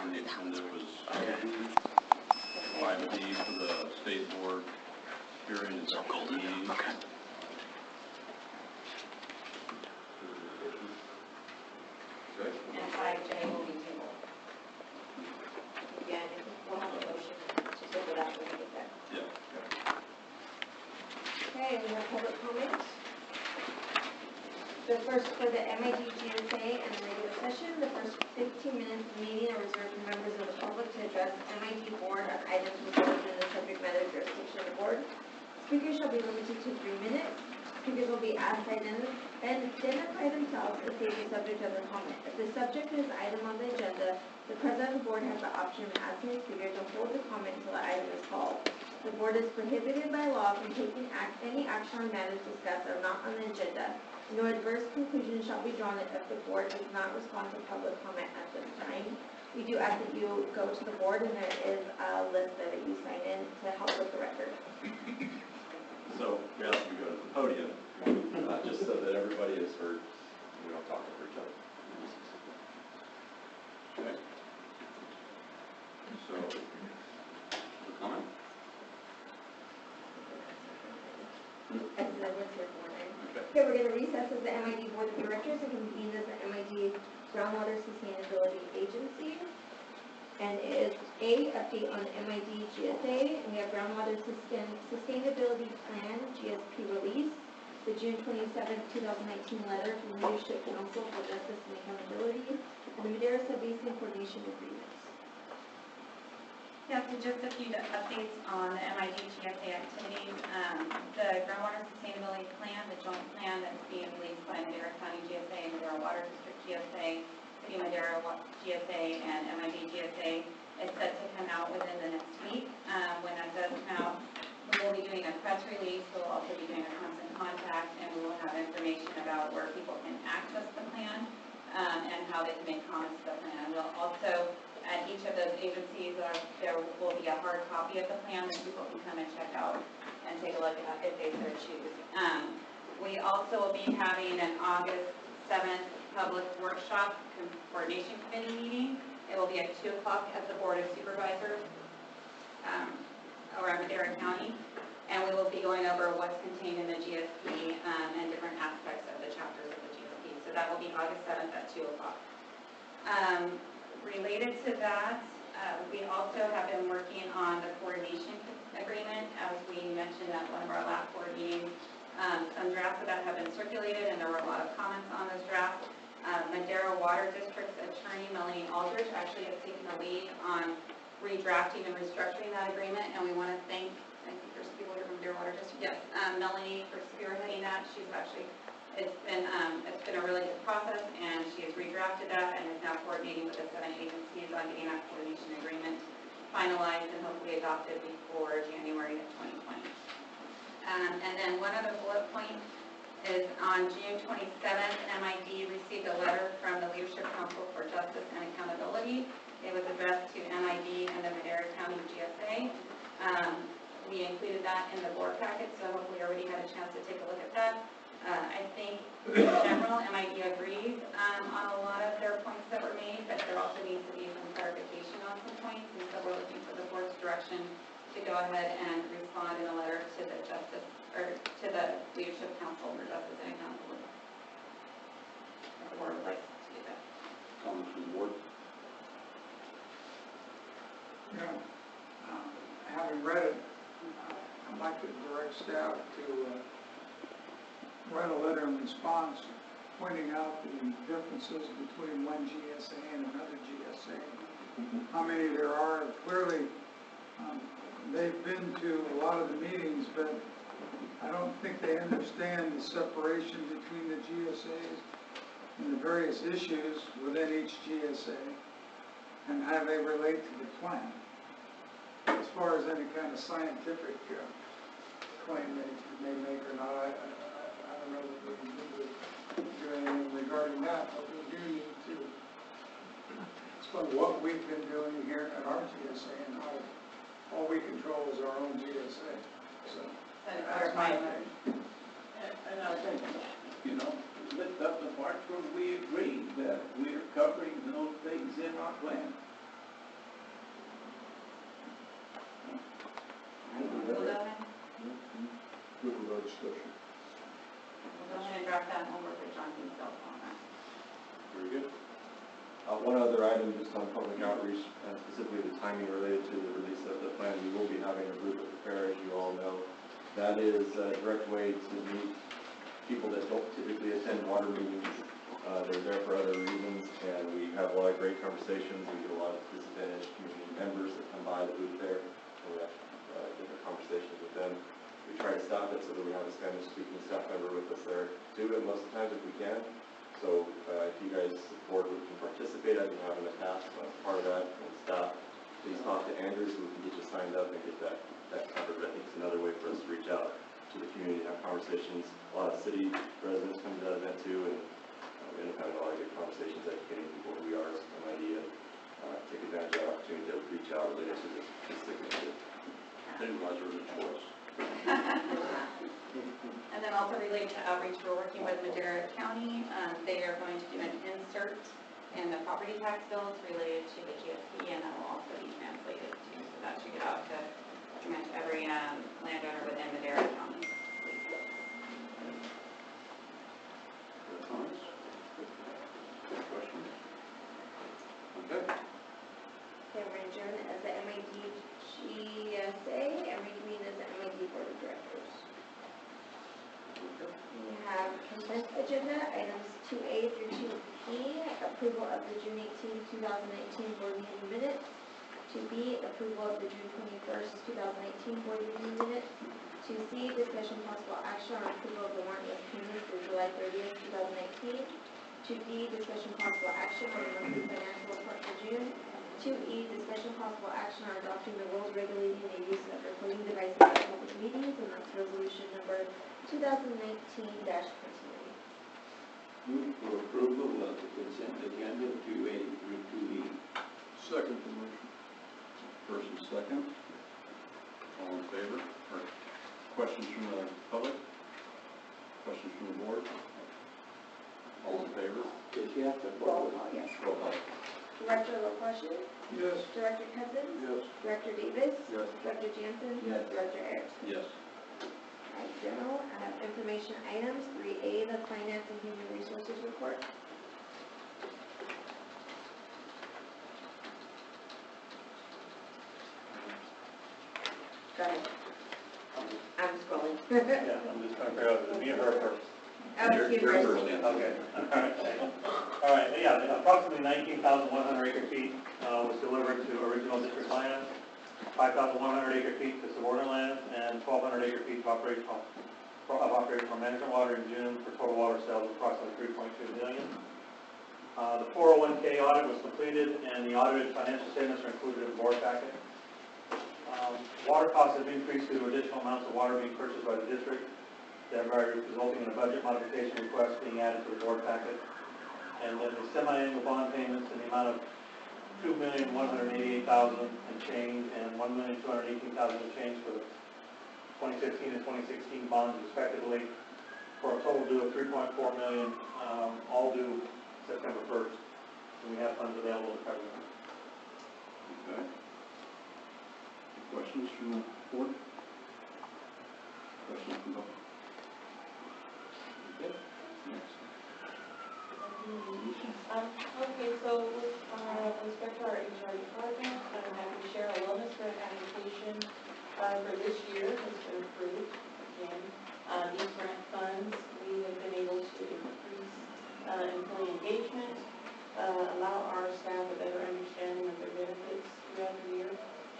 on the agenda was 5D for the state board hearing. Is that cold? Okay. And 5J will be tabled. Again, we'll have a motion to table that when we get there. Yeah. Okay, we have public comment. The first for the MID GSA and the regular session, the first 15 minutes of the meeting are reserved for members of the public to address MID board on items resolved in the subject matter jurisdiction of the board. Speakers shall be limited to 3 minutes. Speakers will be asked to identify themselves and state the subject of the comment. If the subject is an item on the agenda, the president of the board has the option of asking the speaker to hold the comment until the item is called. The board is prohibited by law from taking any action on matters discussed that are not on the agenda. No adverse conclusion shall be drawn if the board does not respond to public comment at this time. We do ask that you go to the board, and there is a list that you sign in to help with the record. So we ask you to go to the podium, just so that everybody is heard. We don't talk over each other. Okay. So, the comment? Okay, we're going to recess as the MID Board of Directors and convene as the MID Groundwater Sustainability Agency. And it is A, update on the MID GSA, and we have Groundwater Sustainability Plan, GSP release, the June 27, 2019 letter from the Leadership Council for Justice and Accountability, and the Madera Sub-Basin Coordination Agreements. Yeah, so just a few updates on the MID GSA activities. The Groundwater Sustainability Plan, the joint plan that's being released by Madera County GSA and Madera Water District GSA, City of Madera GSA, and MID GSA is set to come out within the next week. When that does come out, we will be doing a press release. We'll also be doing a constant contact, and we will have information about where people can access the plan and how they can make comments to the plan. We'll also, at each of those agencies, there will be a hard copy of the plan that people can come and check out and take a look at if they so choose. We also will be having an August 7th public workshop coordination committee meeting. It will be at 2 o'clock at the Board of Supervisors around Madera County, and we will be going over what's contained in the GSP and different aspects of the chapters of the GSP. So that will be August 7th at 2 o'clock. Related to that, we also have been working on the coordination agreement, as we mentioned at one of our last board meetings. Some drafts of that have been circulated, and there were a lot of comments on those drafts. Madera Water District's attorney, Melanie Aldrich, actually has taken the lead on redrafting and restructuring that agreement, and we want to thank, I think there's people here from Madera Water District, yes, Melanie for spearheading that. She's actually, it's been a really good process, and she has redrafted that and is now coordinating with the 7 agencies on getting that coordination agreement finalized and hopefully adopted before January of 2020. And then one other bullet point is on June 27th, MID received a letter from the Leadership Council for Justice and Accountability. It was addressed to MID and the Madera County GSA. We included that in the board packet, so hopefully everybody had a chance to take a look at that. I think in general, MID agrees on a lot of their points that were made, but there also needs to be some clarification on some points, and so we're looking for the board's direction to go ahead and respond in a letter to the Justice, or to the Leadership Council for Justice and Accountability. The board would like to do that. Comments from the board? Yeah, having read it, I'd like to direct staff to write a letter in response pointing out the differences between one GSA and another GSA. How many there are, clearly they've been to a lot of the meetings, but I don't think they understand the separation between the GSAs and the various issues within each GSA and how they relate to the plan. As far as any kind of scientific claim they may make or not, I don't know that we need to do anything regarding that, but we do need to explain what we've been doing here at our GSA and how all we control is our own GSA. So that's my thing. And I think, you know, lift up the part where we agree that we are covering those things in our plan. discussion. We'll go ahead and draft that, and we'll work with John himself on that. Very good. One other item just on public outreach, specifically the timing related to the release of the plan. We will be having a group at the fair, as you all know. That is a direct way to meet people that don't typically attend water meetings. They're there for other reasons, and we have a lot of great conversations. We get a lot of disadvantaged community members that come by the booth there, and we have different conversations with them. We try to stop it so that we have a Spanish-speaking staff member with us there to do it most of the times if we can. So if you guys support, we can participate. I can have in the past as part of that and staff. Please talk to Andrew so we can get you signed up and get that covered. I think it's another way for us to reach out to the community, have conversations. A lot of city residents come to that event too, and we end up having a lot of good conversations, educating people who we are as an idea. Take advantage of the opportunity to reach out related to this signature. They realize there was a choice. And then also related to outreach, we're working with Madera County. They are going to do an insert in the property tax bills related to the GSP, and that will also be translated too. So that should get out to pretty much every landowner within Madera County. Good comments? Good questions? Okay. Okay, we're adjourned as the MIDGSA and reconvene as the MID Board of Directors. We have consent agenda, items 2A through 2E, approval of the June 18, 2019 board meeting minutes. 2B, approval of the June 21st, 2019 board meeting minutes. 2C, discussion possible action on approval of the warrant list payments through July 30th, 2019. 2D, discussion possible action on the monthly financial report for June. 2E, discussion possible action on adopting the rules regulating the use of recording devices at public meetings, and that's resolution number 2019-29. Move for approval of the consent agenda 2A through 2E. Second the motion. First and second. All in favor? Or questions from the public? Questions from the board? All in favor? Did you have to Roll vote? call, yes. Roll call. Director LaQuassion? Yes. Director Cousins? Yes. Director Davis? Yes. Director Jansen? Yes. Director Erickson? Yes. Alright, general, I have information items, 3A, the Finance and Human Resources Report. Go ahead. I'm scrolling. Yeah, I'm just trying to figure out, is it me or her first? Oh, excuse me. You're first, yeah. Okay, all right, thank you. All right, yeah, approximately 19,100 acre feet was delivered to original district land, 5,100 acre feet to subordinate land, and 1,200 acre feet of operational management water in June for total water sales of approximately 3.2 million. The 401k audit was completed, and the audited financial statements are included in the board packet. Water costs have increased due to additional amounts of water being purchased by the district, thereby resulting in a budget modification request being added to the board packet. And then the semi-annual bond payments in the amount of $2,188,000 and change, and $1,218,000 and change for the 2015 and 2016 bonds respectively, for a total due of $3.4 million, all due September 1st. And we have funds available to cover them. Okay. Questions from the board? Questions from the public? Okay. Next. Okay, so with respect to our HR department, I'm happy to share a wellness grant application for this year has been approved. Again, these grant funds, we have been able to increase employee engagement, allow our staff a better understanding of their benefits throughout the year,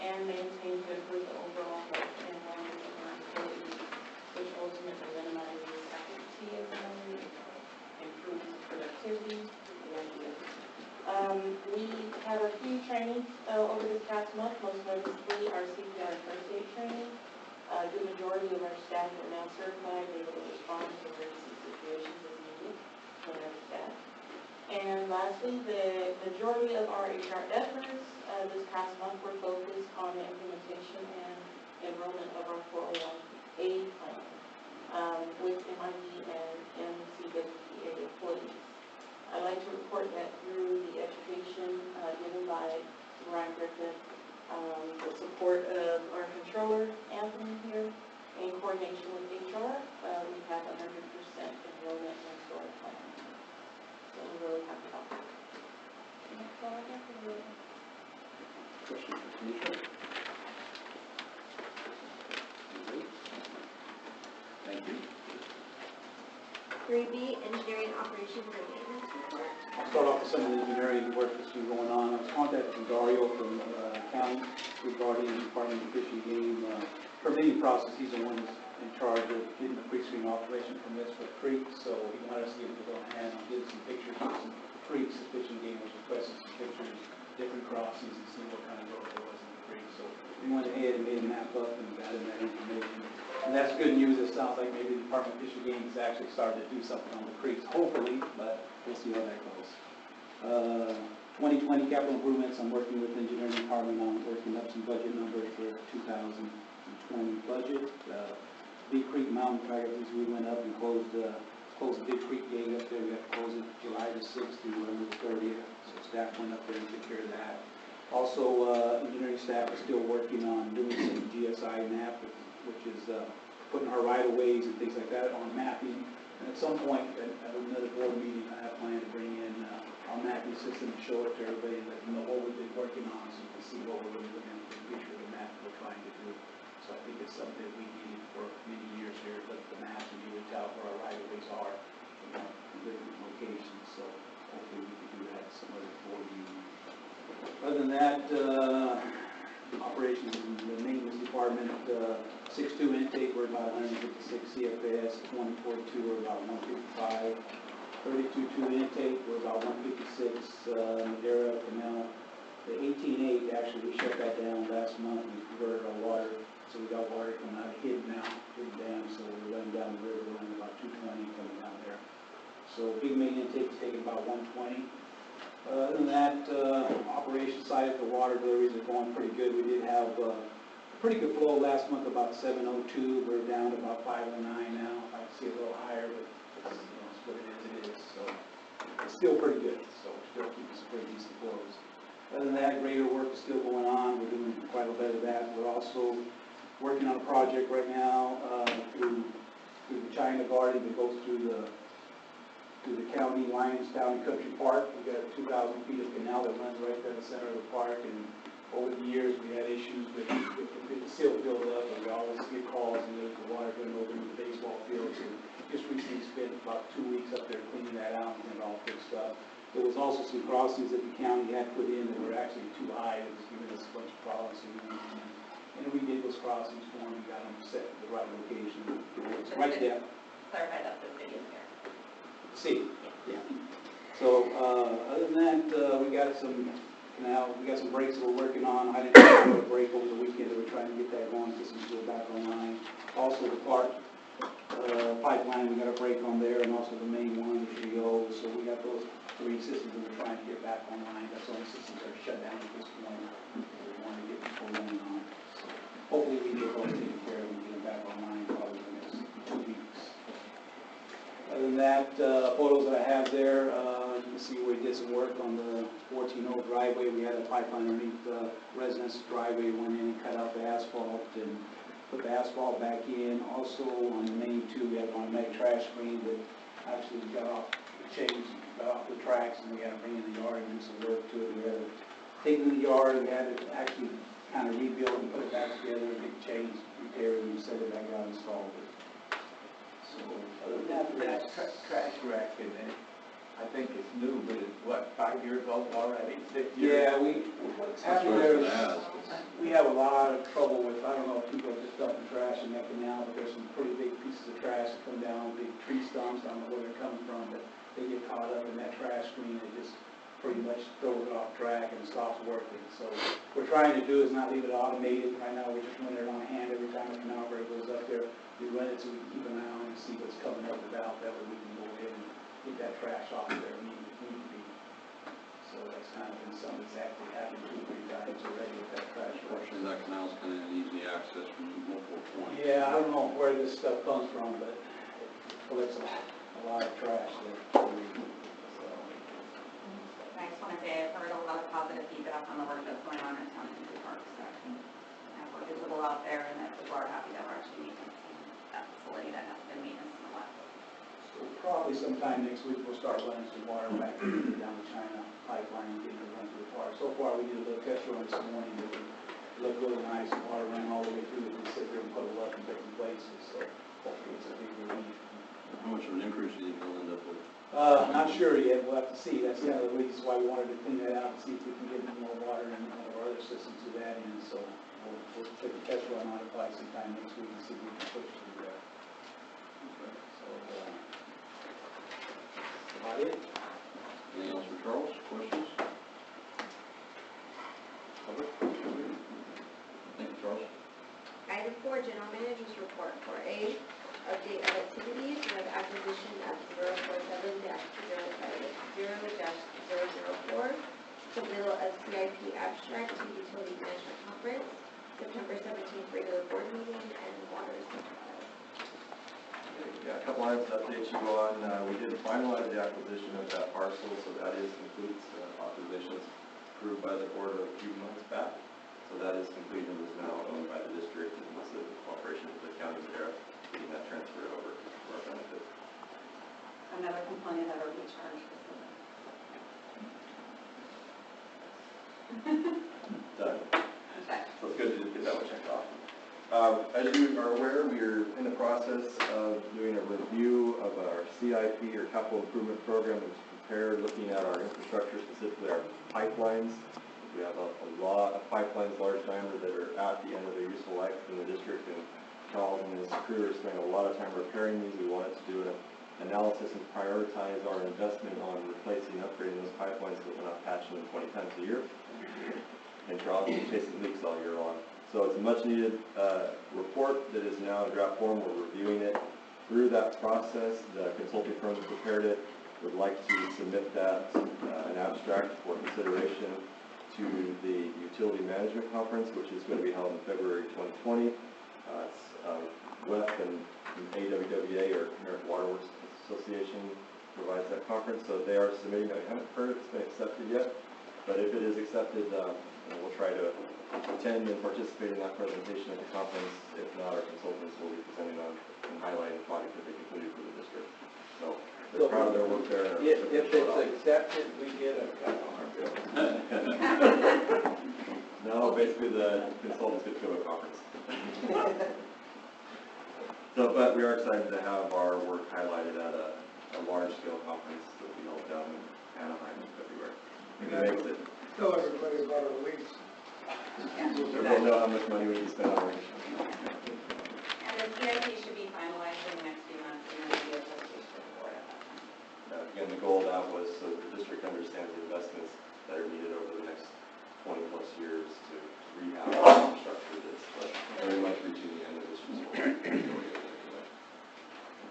and maintain to improve the overall health and wellness of our employees, which ultimately minimizes absenteeism, improves productivity, the idea. We had a few trainings over this past month, most notably our CPR and first aid training. The majority of our staff are now certified, able to respond to emergency situations as needed from our staff. And lastly, the majority of our HR efforts this past month were focused on the implementation and enrollment of our 401A plan with MID and MCWPA employees. I'd like to report that through the education given by Brian Griffin, the support of our controller, Anthony here, In coordination with HR, we have 100% enrollment next to our plan. So we're really happy about that. And that's all I have for you. Questions for Tanisha? Thank you. 3B, engineering operations and maintenance report. I'll start off with some of the engineering work that's been going on. I was contacted Dario from county regarding the Department of Fish and Game permitting process. He's the one who's in charge of getting the pre-screen operation permits for the creek, so he wanted us to get it on hand and get some pictures of some creeks. The Fish and Game was requesting some pictures, different crossings, and see what kind of growth there was in the creek. So we went ahead and made a map up and got him that information. And that's good news. It sounds like maybe the Department of Fish and Game has actually started to do something on the creeks, hopefully, but we'll see how that goes. 2020 capital improvements, I'm working with the engineering department on working up some budget numbers for 2020 budget. Big Creek Mountain Practice, we went up and closed the Big Creek gate up there. We have to close it July the 6th through November the 30th. So staff went up there and took care of that. Also, engineering staff is still working on doing some GSI map, which is putting our right-of-ways and things like that on mapping. And at some point, at another board meeting, I have planned to bring in our mapping system and show it to everybody and let them know what we've been working on so you can see what we're really looking at, the picture of the map we're trying to do. So I think it's something that we needed for many years here, look at the map and be able to tell where our right-of-ways are in different locations. So hopefully we can do that at some other board meeting. Other than that, operations in the maintenance department, 6.2 intake, we're about 156 CFS, 24.2, we're about 155. 32.2 intake, we're about 156, Madera, Canal. The 18.8, actually, we shut that down last month. We converted our water, so we got water coming out of Hidden now, Hidden Dam, so we're running down the river, running about 220 coming down there. So big main intake is taking about 120. Other than that, operation side of the water deliveries are going pretty good. We did have a pretty good flow last month, about 702. We're down to about 509 now. I'd see a little higher, but it's, it's what it is. So it's still pretty good. So we're still keeping some pretty decent flows. Other than that, grader work is still going on. We're doing quite a bit of that. We're also working on a project right now through the China Garden that goes through the county, Lyons County Country Park. We've got 2,000 feet of canal that runs right down the center of the park, and over the years we had issues with the silt buildup, and we always get calls and there's the water going over into the baseball fields. And just recently spent about 2 weeks up there cleaning that out and it all fixed up. There was also some crossings that the county had put in that were actually too high. It was giving us a bunch of problems. And we did those crossings for them. We got them set at the right location. Right there. Clarify that the city is here. See, yeah. So, other than that, we got some breaks that we're working on. I didn't have a break over the weekend. We're trying to get that going, get some fuel back online. Also, the Clark pipeline, we got a break on there, and also the main one, the GO. So we got those 3 systems that we're trying to get back online. That's all the systems that are shut down at this point. We want to get people running on. So hopefully we get those taken care of and get them back online probably in the next 2 weeks. Other than that, photos that I have there, you can see we did some work on the 14-0 driveway. We had a pipeline underneath the residence driveway, went in and cut out the asphalt and put the asphalt back in. Also on the main 2, we had an automatic trash screen that actually got off the chains, got off the tracks, and we had to bring in the yard and do some work to it. We had to take it in the yard, we had to actually kind of rebuild and put it back together, get the chains repaired and set it back out and installed it. So, other than that, Trash rack, and I think it's new, but it's what, 5 years old already, 6 years? yeah, what's happening there is, we have a lot of trouble with, I don't know if people are just dumping trash in that canal, but there's some pretty big pieces of trash that come down, big tree stumps, I don't know where they're coming from, but they get caught up in that trash screen, it just pretty much throws it off track and stops working. So what we're trying to do is not leave it automated. Right now we're just running it on hand every time a canal break goes up there. We run it so we can keep an eye on it and see what's coming up the valve. That way we can go ahead and get that trash off there if need be. So that's kind of been something that's actually happened 2 or 3 times already with that trash Portion collection. of that canal is kind of an easy access from multiple points. Yeah, I don't know where this stuff comes from, but it collects a lot of trash there. I just want to say I've heard a lot of positive feedback on the work that's going on in town and parks. So we're visible out there, and that people are happy that we're actually making that facility that has been maintenance in the last. So probably sometime next week, we'll start running some water back down the China pipeline and getting it run through the water. So far, we did a little test run this morning, it looked really nice, the water running all the way through, we can sit there and puddle up in different places, so hopefully it's a big relief. How much of an increase do you think they'll end up with? Not sure yet, we'll have to see, that's one of the reasons why we wanted to clean that out and see if we can get more water in one of our other systems to that end, so we'll take a test run on it probably sometime next week and see if we can push through that. So, that's about it. Anything else for Charles? Questions? Public? Thank you, Charles. Item 4, General Manager's Report. 4A, update of activities. We have acquisition of 047-050-004, submittal of CIP abstract to Utility Management Conference, September 17th regular board meeting, and water supply. Yeah, a couple items to update you on. We did finalize the acquisition of that parcel, so that is complete. Authorization was approved by the board a few months back. So that is complete and is now owned by the district and with the cooperation of the county there, getting that transferred over for our benefit. Another component of our recharge facility. Done. Okay. So it's good to get that one checked off. As you are aware, we are in the process of doing a review of our CIP or capital improvement program that was prepared, looking at our infrastructure, specifically our pipelines. We have a lot of pipelines, large diameter, that are at the end of their useful life in the district, and Charles and his crew are spending a lot of time repairing these. We wanted to do an analysis and prioritize our investment on replacing and upgrading those pipelines so that we're not patching them 20 times a year. And Charles is chasing leaks all year long. So it's a much needed report that is now in draft form. We're reviewing it. Through that process, the consulting firm that prepared it would like to submit that, an abstract for consideration to the Utility Management Conference, which is going to be held in February 2020. It's WEF and AWWA, or American Water Works Association, provides that conference. So they are submitting. I haven't heard if it's been accepted yet, but if it is accepted, we'll try to attend and participate in that presentation at the conference. If not, our consultants will be presenting on and highlighting the project that they completed for the district. So they're proud of their work there. If it's accepted, we get a cut on our bill. No, basically the consultants get to go to a conference. So, but we are excited to have our work highlighted at a large-scale conference that will be held down in Anaheim in February. If it makes it, Tell everybody about our lease. everyone know how much money we can spend on irrigation. And the CIP should be finalized in the next few months, and then we'll be able to push to the board at that time. Again, the goal of that was so the district understands the investments that are needed over the next 20-plus years to rehab the infrastructure that's very much reaching the end of its useful life.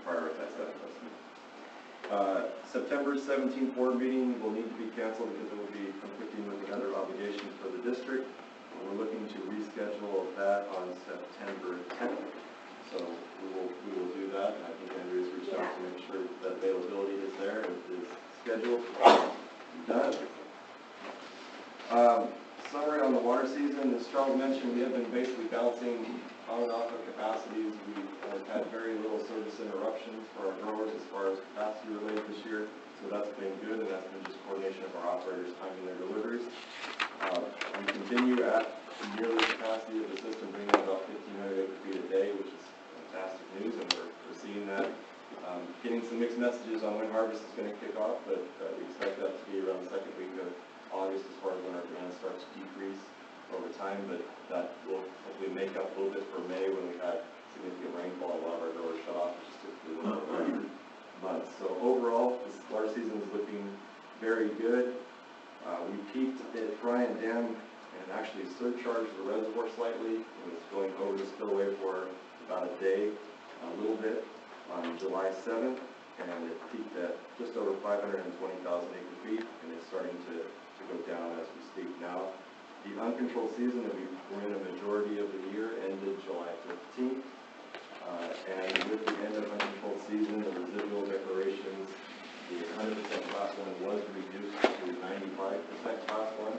Prioritize that investment. September 17th board meeting will need to be canceled because it will be conflicting with another obligation for the district. We're looking to reschedule that on September 10th. So we will do that, and I think Andrew has reached out to make sure that availability is there and is scheduled. Done. Summary on the water season, as Charles mentioned, we have been basically bouncing on and off of capacities. We have had very little service interruptions for our growers as far as capacity related this year, so that's been good, and that's been just coordination of our operators timing their deliveries. We continue at nearly capacity of the system, bringing in about 1,500 acre feet a day, which is fantastic news, and we're seeing that. Getting some mixed messages on when harvest is going to kick off, but we expect that to be around the second week of August as far as when our demand starts to decrease over time, but that will hopefully make up a little bit for May when we had significant rainfall. A lot of our growers shut off, which is typically one of the larger months. So overall, this water season is looking very good. We peaked at Bryant Dam and actually surcharged the reservoir slightly. It was going over the spillway for about a day, a little bit, on July 7th, and it peaked at just over 520,000 acre feet, and it's starting to go down as we speak now. The uncontrolled season that we were in a majority of the year ended July 15th, and with the end of uncontrolled season, the residual declarations, the 100% class 1 was reduced to 95% class 1,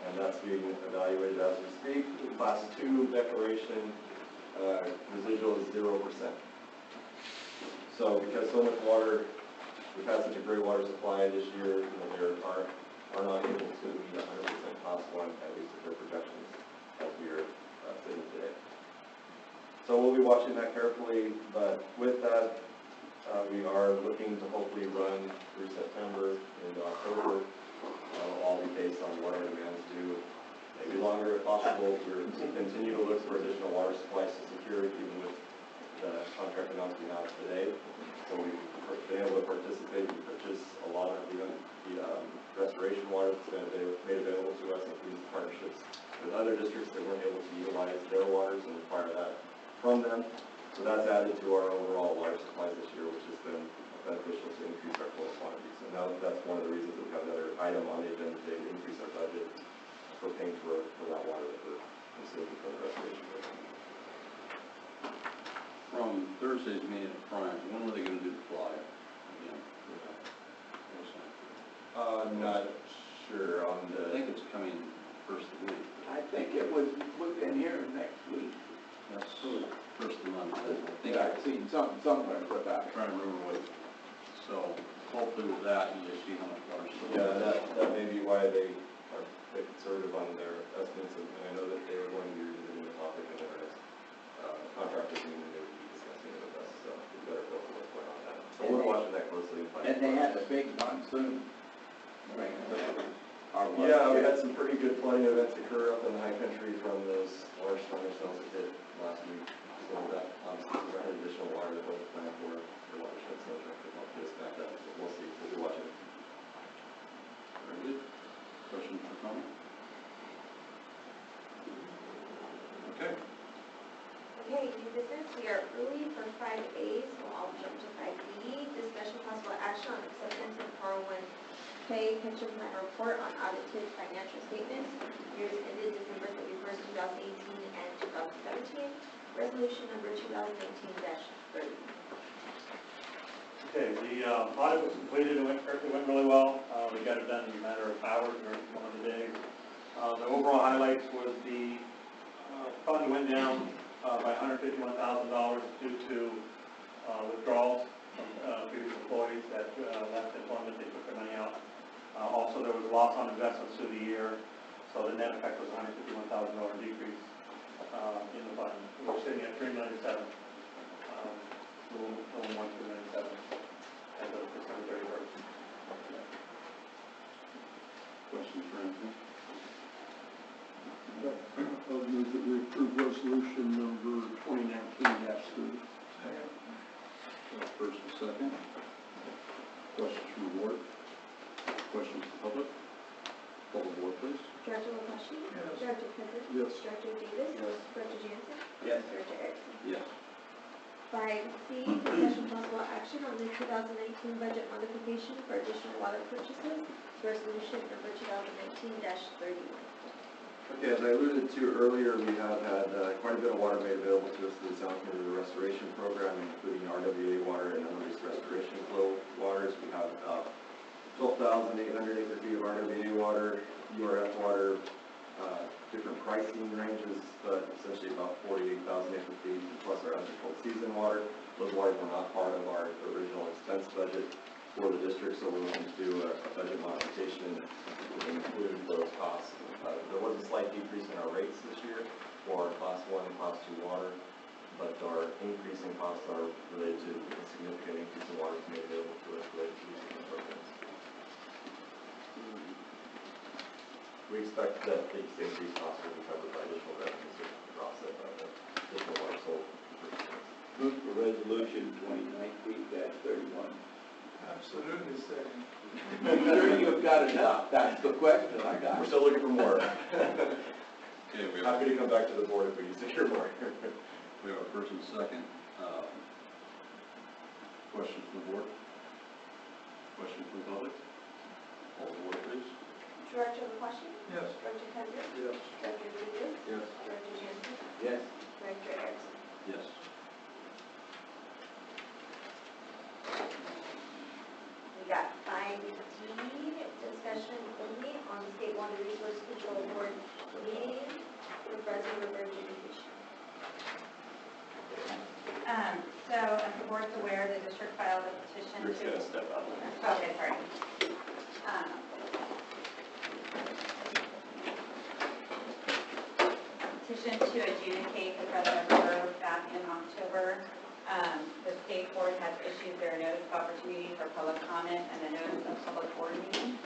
and that's being evaluated as we speak. The class 2 declaration residual is 0%. So because so much water, we've had such a great water supply this year, there are not able to meet 100% cost one, at least with their projections as we are sitting today. So we'll be watching that carefully, but with that, we are looking to hopefully run through September into October. It'll all be based on what our demands do. Maybe longer if possible. We're continue to look for additional water supplies to secure even with the contract announcement we have today. So we've been able to participate and purchase a lot of the restoration water that's been made available to us, including partnerships with other districts that weren't able to utilize their waters and require that from them. So that's added to our overall water supply this year, which has been beneficial to increase our total quantities. And now that's one of the reasons that we have another item on the agenda today to increase our budget for paying for that water that we're consuming for the restoration program. From Thursday's meeting at Prime, when were they going to do the fly? Again, I'm not sure on I the, think it's coming first of the week. I think it was within here next week. That's first of the month. I think I've seen something somewhere with I'm that. trying to remember what. So hopefully with that, you just see how much water. that may be why they are a bit conservative on their estimates, and I know that they were going to be revisiting the topic in their contractors meeting, they would be discussing it with us, so we better go for what's going on that. So we're watching that closely. And they had a big monsoon. Right. Yeah, we had some pretty good flooding events occur up in the high country from those large thunderstorms that hit last week. So that provided additional water that wasn't planned for the watershed, so that could help get us back up. But we'll see. We'll be watching. Very good. Questions or comments? Okay. Okay, new business, we are early for 5A, so I'll jump to 5B. Discussion possible action on acceptance of 401K pension plan report on audited financial statements, years ended December 31st, 2018 and 2017. Resolution number 2019-30. Okay, the audit was completed, it went really well. We got it done in a matter of hours or one of the days. The overall highlights was the fund went down by $151,000 due to withdrawals from previous employees that left employment, they took their money out. Also, there was loss on investments through the year, so the net effect was a $151,000 decrease in the fund. We're sitting at $3,007,000, little more than $3,007,000 as of December 31st. Questions for Anthony? I'll move that we approve resolution number 2019-30. First and second. Questions from the board? Questions from the public? Call the board, please. Director LaPashy? Yes. Director Kidder? Yes. Director Davis? Yes. Director Jansen? Yes. Director Erickson? Yes. 5C, discussion possible action on the 2019 budget modification for additional water purchases. Resolution number 2019-31. Okay, as I alluded to earlier, we have had quite a bit of water made available to us through the Sound Community Restoration Program, including RWA water and unreleased restoration flow waters. We have 12,800 acre feet of RWA water, URF water, different pricing ranges, but essentially about 48,000 acre feet, plus our uncontrolled season water. Those waters were not part of our original expense budget for the district, so we're looking to do a budget modification to include those costs. There was a slight decrease in our rates this year for our class 1 and class 2 water, but our increase in costs are related to a significant increase in water made available to us related to these different programs. We expect that these increased costs will be covered by additional revenues that are offset by the additional water sold. Move for resolution 2019-31. Absolutely second. Sure you've got enough? That's the question I got. We're still looking for more. Okay, we have, Happy to come back to the board if we need to hear more. we have a first and second. Questions from the board? Questions from the public? Call the board, please. Director LaPashy? Yes. Director Kidder? Yes. Director Davis? Yes. Director Jansen? Yes. Director Erickson? Yes. We got 5D, discussion only on the State Water Resource Control Board meeting for Fresno River Irrigation. So as the board's aware, the district gonna step up. Okay, sorry. Petition to adjudicate the President River back in October. The state board has issued their notice of opportunity for public comment and the notice of public board meeting.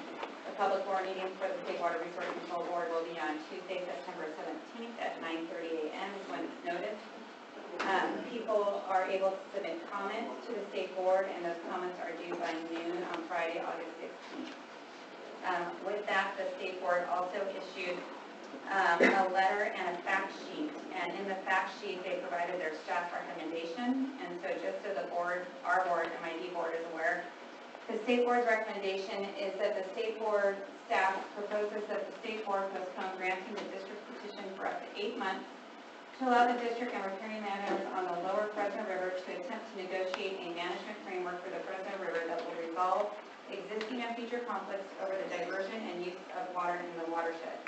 The public board meeting for the State Water Resource Control Board will be on Tuesday, September 17th at 9:30 a.m. is when it's noticed. People are able to submit comments to the state board, and those comments are due by noon on Friday, August 16th. With that, the state board also issued a letter and a fact sheet, and in the fact sheet, they provided their staff recommendation, and so just so the board, our board, MID board is aware, the state board's recommendation is that the state board staff proposes that the state board postpone granting the district petition for up to 8 months to allow the district and riparian landowners on the lower Fresno River to attempt to negotiate a management framework for the Fresno River that will resolve existing and future conflicts over the diversion and use of water in the watershed.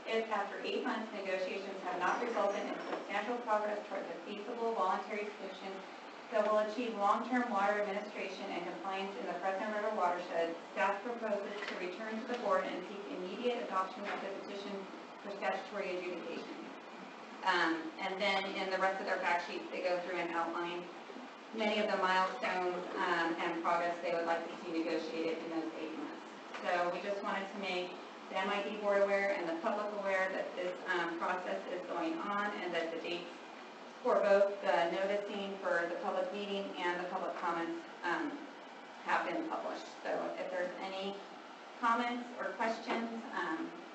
If after 8 months negotiations have not resulted in substantial progress towards a feasible voluntary solution that will achieve long-term water administration and compliance in the Fresno River watershed, staff proposes to return to the board and seek immediate adoption of the petition for statutory adjudication. And then in the rest of their fact sheets, they go through and outline many of the milestones and progress they would like to see negotiated in those 8 months. So we just wanted to make the MID board aware and the public aware that this process is going on and that the dates for both the noticing for the public meeting and the public comments have been published. So if there's any comments or questions,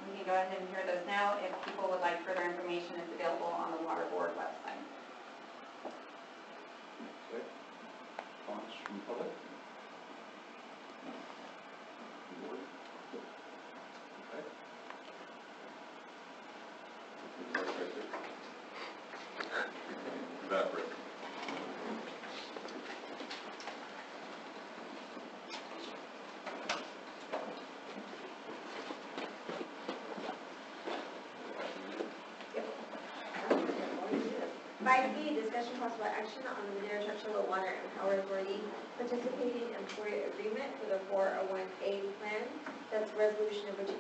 we can go ahead and hear those now. If people would like further information, it's available on the Water Board website. Okay. Comments from the public? Board? Okay. Evaporate. Five B, discussion possible action on the Madera Churchill Water and Power Authority participating employer agreement for the 401A plan. That's resolution number 2019-32.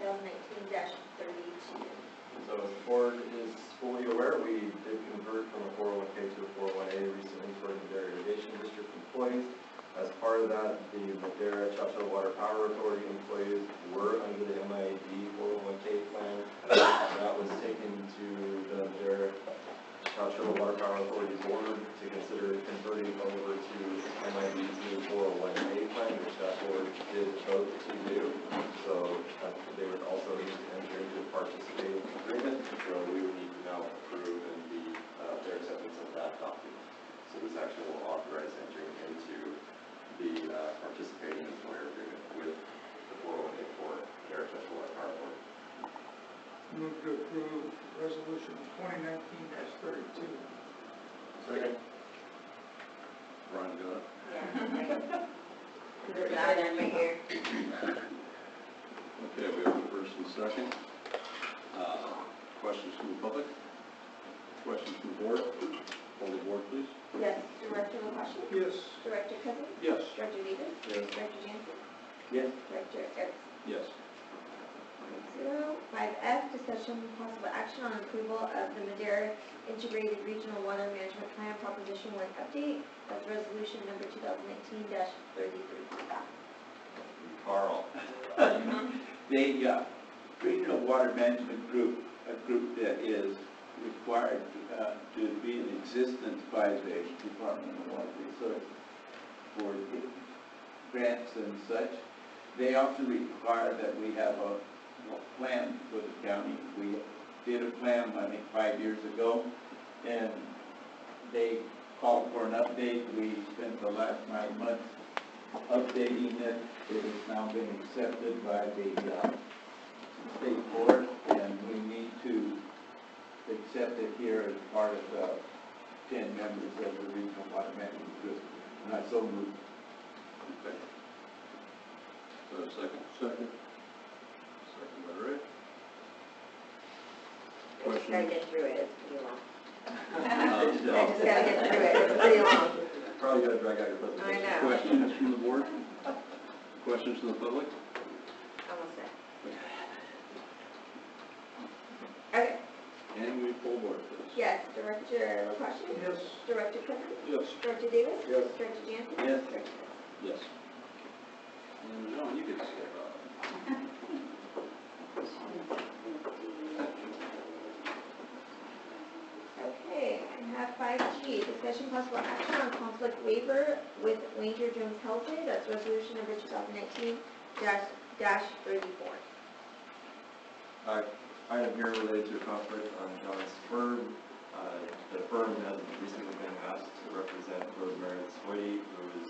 So the board is fully aware, we did convert from a 401k to a 401a recently for Madera Irrigation District employees. As part of that, the Madera Churchill Water Power Authority employees were under the MID 401k plan. That was taken to the Madera Churchill Water Power Authority board to consider converting over to MID's new 401a plan, which that board did vote to do. So they would also need to enter into a participating agreement, so we would need to now approve and their acceptance of that document. So this actually will authorize entering into the participating employer agreement with the 401a for Madera Churchill Water Power Authority. Move to approve resolution 2019-32. Second. Brian got it? Yeah. It's not in right here. Okay, we have a first and second. Questions from the public? Questions from the board? Hold the board, please. Yes. Director LaPasha? Yes. Director Cousins? Yes. Director Davis? Yes. Director Jansen? Yes. Director Erickson? Yes. 5-0. 5F, discussion possible action on approval of the Madera Integrated Regional Water Management Plan Proposition 1 update. That's resolution number 2019-33. Carl. The Regional Water Management Group, a group that is required to be in existence by the Department of Water Resources for grants and such, they often require that we have a plan for the county. We did a plan, I think, 5 years ago, and they called for an update. We spent the last 9 months updating it. It has now been accepted by the state board, and we need to accept it here as part of the 10 members of the Regional Water Management Group. And I so move. Okay. So second? Second. Second by Ray. I just gotta get through it, it's pretty long. No. I just gotta get through it, it's pretty long. Carl, you gotta drag out your I presentation. know. Questions from the board? Questions from the public? Almost there. Okay, And we pull board, please. yes, Director LaQuasha? Yes. Director Kevin? Yes. Director Davis? Yes. Director Jansen? Yes. Director Smith? Yes. And John, you can step up. Okay, I have 5G, discussion possible action on conflict waiver with Ranger Jones Healthcare. That's resolution number 2019-34. Item here related to a conflict on John's firm. The firm has recently been asked to represent Rosemary Sweaty, who is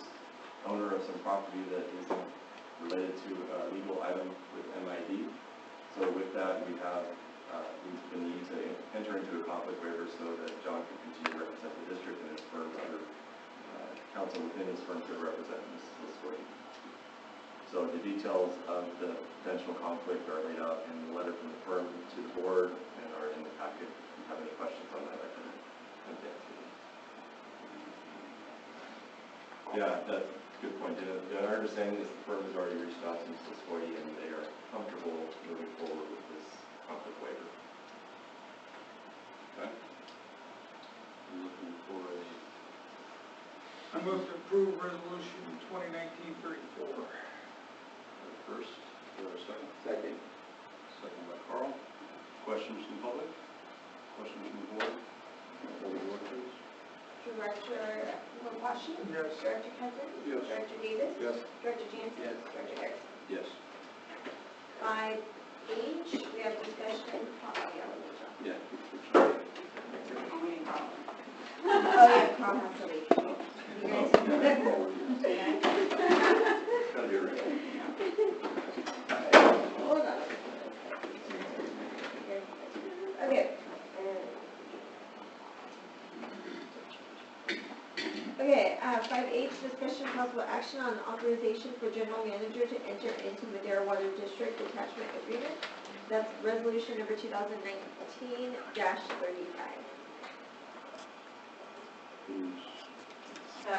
owner of some property that isn't related to a legal item with MID. So with that, we have the need to enter into a conflict waiver so that John can continue to represent the district and his firm, other counsel within his firm to represent Ms. Sweaty. So the details of the potential conflict are laid out in the letter from the firm to the board and are in the packet. If you have any questions on that, I can answer them. Yeah, that's a good point. Our understanding is the firm has already reached out to Ms. Sweaty and they are comfortable moving forward with this conflict waiver. Okay. I'm looking for a I move to approve resolution 2019-34. first, or a second. Second. Second by Carl. Questions from the public? Questions from the board? Pull the board, please. Director LaQuasha? Yes. Director Kevin? Yes. Director Davis? Yes. Director Jansen? Yes. Director Harrison? Yes. 5H, we have discussion. Yeah. Oh, yeah, Carl has to leave. You guys? Gotta be ready. Hold on. Okay. Okay, 5H, discussion possible action on authorization for general manager to enter into Madera Water District Detachment Agreement. That's resolution number 2019-35. Please. So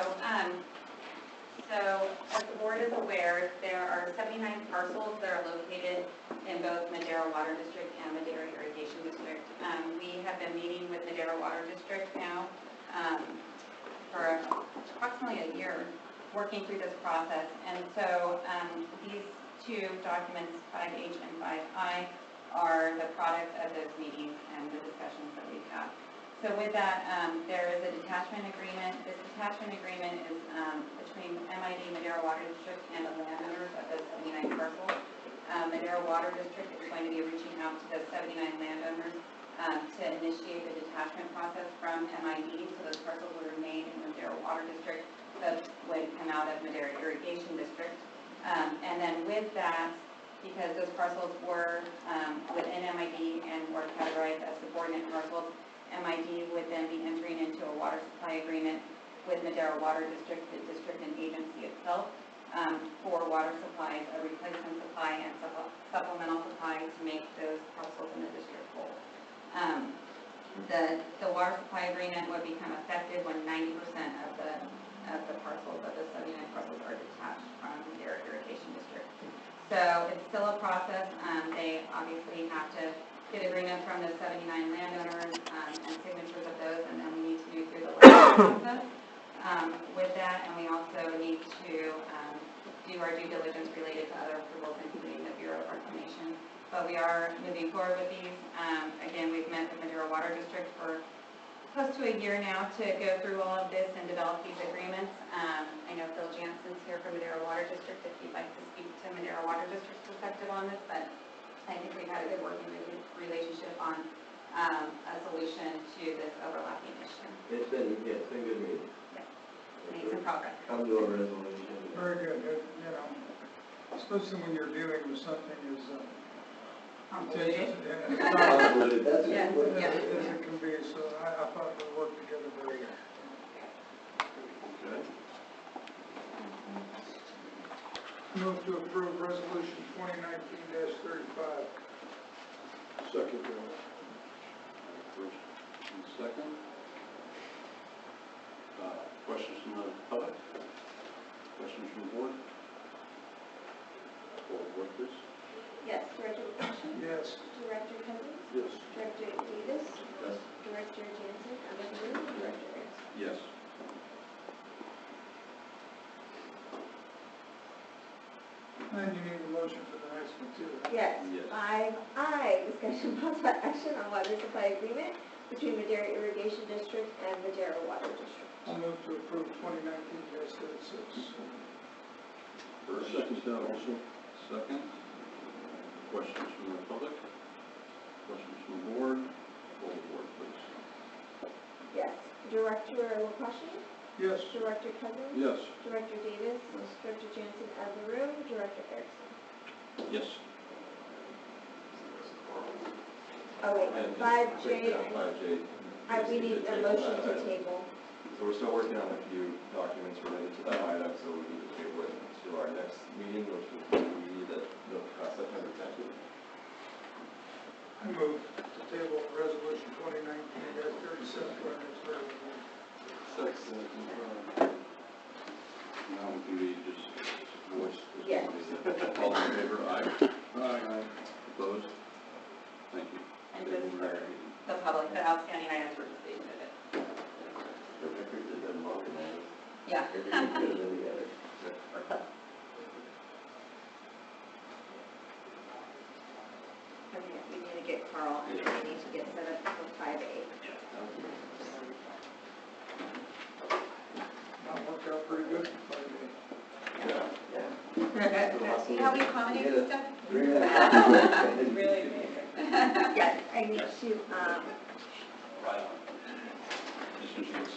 as the board is aware, there are 79 parcels that are located in both Madera Water District and Madera Irrigation District. We have been meeting with Madera Water District now for approximately a year, working through this process. And so these two documents, 5H and 5I, are the product of those meetings and the discussions that we've had. So with that, there is a detachment agreement. This detachment agreement is between MID, Madera Water District, and the landowners of those 79 parcels. Madera Water District is going to be reaching out to those 79 landowners to initiate the detachment process from MID, so those parcels will remain in Madera Water District, but would come out of Madera Irrigation District. And then with that, because those parcels were within MID and were categorized as subordinate parcels, MID would then be entering into a water supply agreement with Madera Water District, the district and agency itself, for water supplies, a replacement supply and supplemental supply to make those parcels in the district whole. The water supply agreement would become effective when 90% of the parcels, of the 79 parcels, are detached from their irrigation district. So it's still a process. They obviously have to get agreement from the 79 landowners and signatures of those, and then we need to do through the legislative process with that, and we also need to do our due diligence related to other approvals, including the Bureau of Reclamation. But we are moving forward with these. Again, we've met with Madera Water District for close to a year now to go through all of this and develop these agreements. I know Phil Jansen's here from Madera Water District if you'd like to speak to Madera Water District's perspective on this, but I think we've had a good working relationship on a solution to this overlapping issue. It's been good meeting. Made some progress. Come to a resolution. Very good. You know, especially when you're dealing with something as contentious and Convoluted. That's Yeah. a good word. Yeah. as it can be, so I thought we worked together very well. Okay. Move to approve resolution 2019-35. Second, First and second. Questions from the public? Questions from the board? Poll the board, please. Yes. Director LaPassion? Yes. Director Cousins? Yes. Director Davis? Yes. Director Jansen? Director Erickson? Yes. And you need a motion for the next one too, right? Yes. Yes. 5I, discussion possible action on water supply agreement between Madera Irrigation District and Madera Water District. I'll move to approve 2019-36. First. Second that also. Second. Questions from the public? Questions from the board? Poll the board, please. Yes. Director LaPassion? Yes. Director Cousins? Yes. Director Davis? Director Jansen out of the room. Director Erickson? Yes. Oh wait, And 5J, yeah, 5J. we need a motion to table. So we're still working on a few documents related to that item, so we need to table it to our next meeting, which would be September 10th. I move to table resolution 2019-37 for our next regular meeting. Second. Now we can be just voice. Yes. All in favor, aye. Aye. Opposed? Thank you. And just for the public, the outstanding items were just exhibit. The record did them organized. Yeah. Everything good than the other. Okay, we need to get Carl and then we need to get set up for 5A. That worked out pretty good. Yeah. See how we accommodate this stuff? Really amazing. Yes, I need to, Right on. This is what's,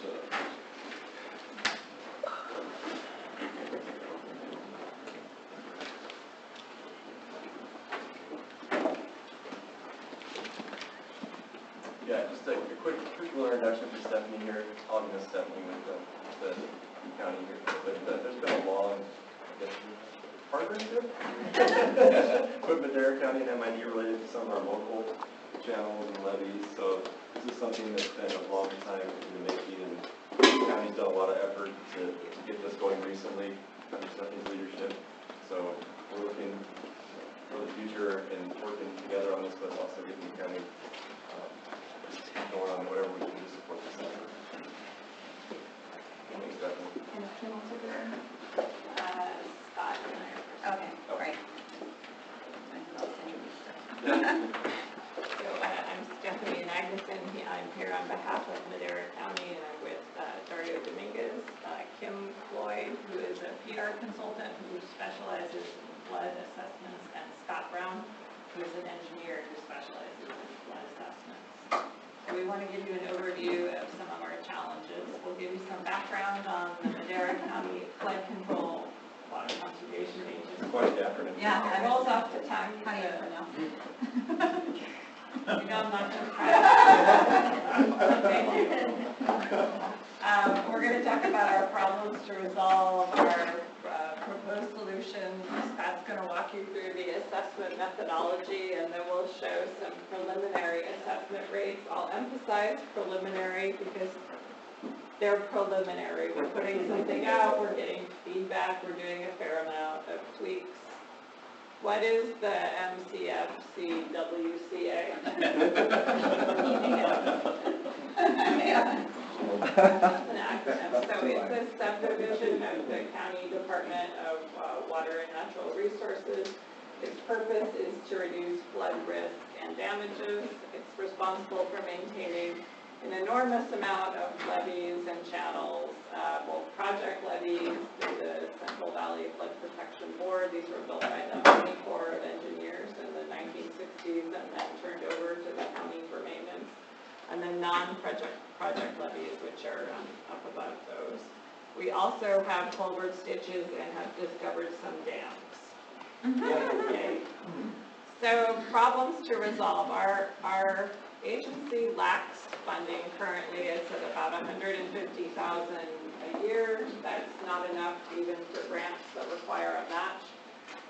Yeah, just a quick little introduction for Stephanie here. I'll miss Stephanie with the county here. But there's been a long, I guess, partnership with Madera County and MID related to some of our local channels and levees. So this is something that's been a long time in the making, and the county's done a lot of effort to get this going recently under Stephanie's leadership. So we're looking for the future and working together on this, but also getting the county going on whatever we can to support this effort. Thanks, Stephanie. and if Kim also go in. Scott and I are. Okay, great. I'll introduce her. So I'm Stephanie Magnuson. I'm here on behalf of Madera County, and I'm with Dario Dominguez, Kim Floyd, who is a PR consultant who specializes in flood assessments, and Scott Brown, who is an engineer who specializes in flood assessments. So we want to give you an overview of some of our challenges. We'll give you some background on the Madera County Flood Control Water Conservation Agency. Quite the acronym. Yeah, It rolls off the tongue. How do you pronounce it? You know I'm not going to try. Thank you. We're going to talk about our problems to resolve, our proposed solutions. Scott's going to walk you through the assessment methodology, and then we'll show some preliminary assessment rates. I'll emphasize preliminary because they're preliminary. We're putting something out, we're getting feedback, we're doing a fair amount of tweaks. What is the MCFCWCA? It's an acronym. So it's a subdivision of the County Department of Water and Natural Resources. Its purpose is to reduce flood risk and damages. It's responsible for maintaining an enormous amount of levees and channels, both project levees through the Central Valley Flood Protection Board. These were built by the Army Corps of Engineers in the 1960s and then turned over to the county for maintenance. And then project levees, which are up above those. We also have culvert stitches and have discovered some dams. Yay. So problems to resolve. Our agency lacks funding currently. It's at about $150,000 a year. That's not enough even for grants that require a match.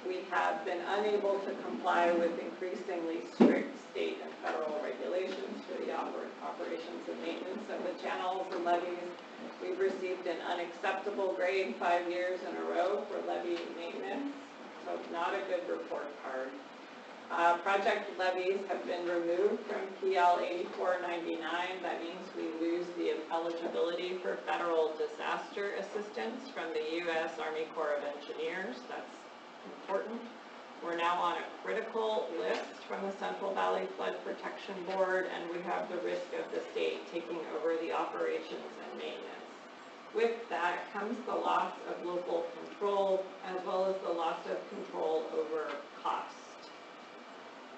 We have been unable to comply with increasingly strict state and federal regulations for the operations and maintenance of the channels and levees. We've We've received an unacceptable grade 5 years in a row for levee maintenance, so not a good report card. Project levies have been removed from PL 8499. That means we lose the eligibility for federal disaster assistance from the U.S. Army Corps of Engineers. That's important. We're now on a critical list from the Central Valley Flood Protection Board, and we have the risk of the state taking over the operations and maintenance. With that comes the loss of local control, as well as the loss of control over cost.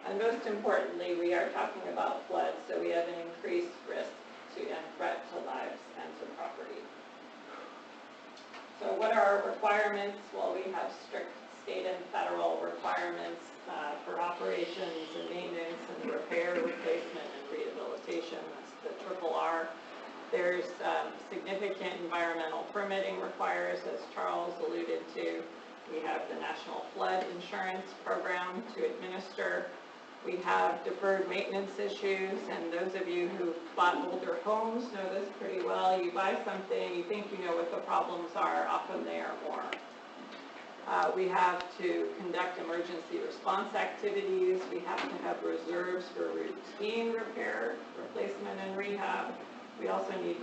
And most importantly, we are talking about floods, so we have an increased risk and threat to lives and to property. So what are our requirements? Well, we have strict state and federal requirements for operations and maintenance and repair, replacement, and rehabilitation. That's the triple R. There's significant environmental permitting requires, as Charles alluded to. We have the National Flood Insurance Program to administer. We have deferred maintenance issues, and those of you who bought older homes know this pretty well. You buy something, you think you know what the problems are, often they are more. We have to conduct emergency response activities. We have to have reserves for routine repair, replacement, and rehab. We also need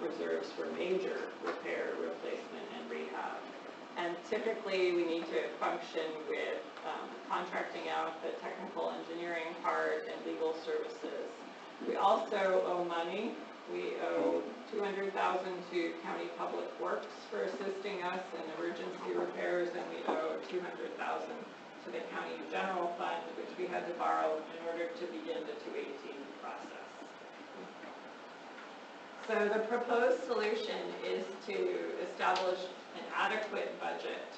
reserves for major repair, replacement, and rehab. And typically, we need to function with contracting out the technical engineering part and legal services. We also owe money. We owe $200,000 to County Public Works for assisting us in emergency repairs, and we owe $200,000 to the County General Fund, which we had to borrow in order to begin the 218 process. So the proposed solution is to establish an adequate budget.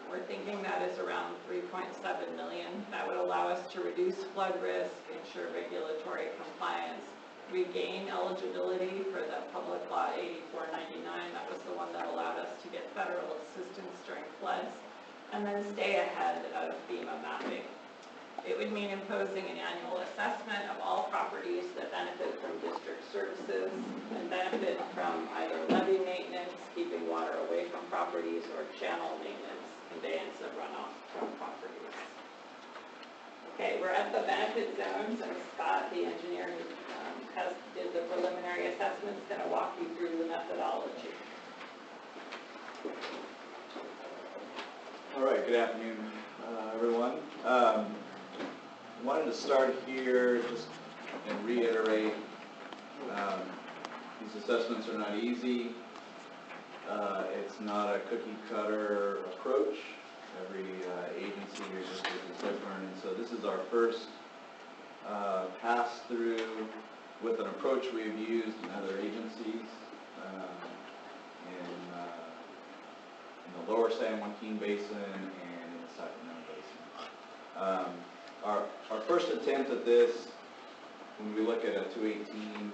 We're thinking that is around $3.7 million. That would allow us to reduce flood risk, ensure regulatory compliance, regain eligibility for the Public Law 8499. That was the one that allowed us to get federal assistance during floods, and then stay ahead of FEMA mapping. It would mean imposing an annual assessment of all properties that benefit from district services and benefit from either levee maintenance, keeping water away from properties, or channel maintenance, conveyance of runoff from properties. Okay, we're at the benefit zones, and Scott, the engineer who did the preliminary assessment, is going to walk you through the methodology. All right, good afternoon, everyone. Wanted to start here just and reiterate these assessments are not easy. It's not a cookie cutter approach. Every agency or district is different, and so this is our first pass through with an approach we've used in other agencies in the lower San Joaquin Basin and in the Sacramento Basin. Our first attempt at this, when we look at a 218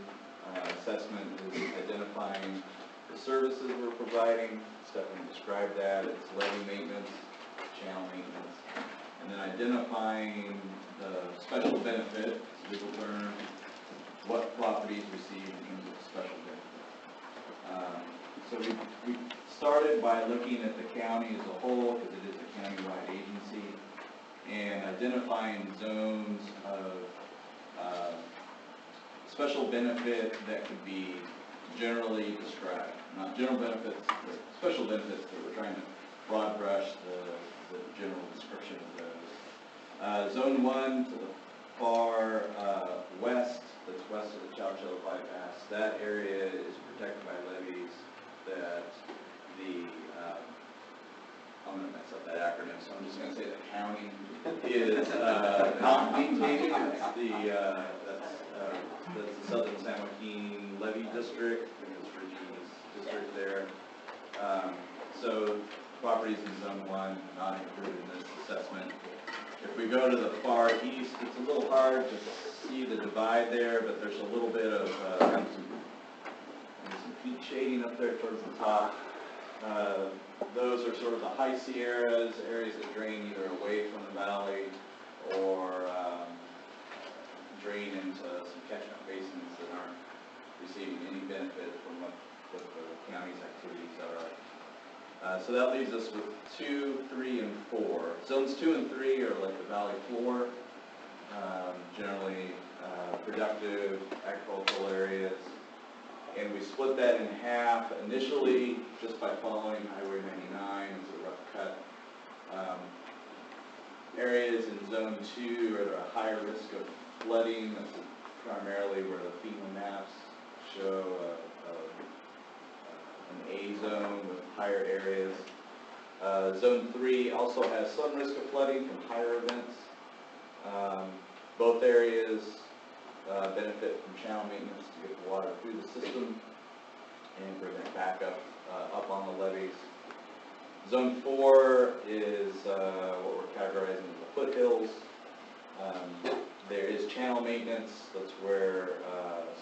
assessment, is identifying the services we're providing. Stephanie described that. It's levee maintenance, channel maintenance, and then identifying the special benefit, legal term, what properties receive in terms of special benefit. So we started by looking at the county as a whole, because it is a county-wide agency, and identifying zones of special benefit that could be generally described. Not general benefits, but special benefits that we're trying to broad brush the general description of those. Zone 1 to the far west, that's west of the Chowchilla bypass, that area is protected by levees that the, I'm going to mess up that acronym, so I'm just going to say the county is not maintaining. That's the Southern San Joaquin Levee District, and it's Regina's district there. So properties in Zone 1 not included in this assessment. If we go to the far east, it's a little hard to see the divide there, but there's a little bit of some peak shading up there towards the top. Those are sort of the high Sierras, areas that drain either away from the valley or drain into some catchment basins that aren't receiving any benefit from what what the county's activities are. So that leaves us with 2, 3, and 4. Zones 2 and 3 are like the valley floor, generally productive agricultural areas. And we split that in half initially just by following Highway 99 as a rough cut. Areas in Zone 2 are at a higher risk of flooding. That's primarily where the FEMA maps show an A zone with higher areas. Zone 3 also has some risk of flooding from higher events. Both areas benefit from channel maintenance to get the water through the system and prevent backup up on the levees. Zone 4 is what we're categorizing as the foothills. There is channel maintenance. That's where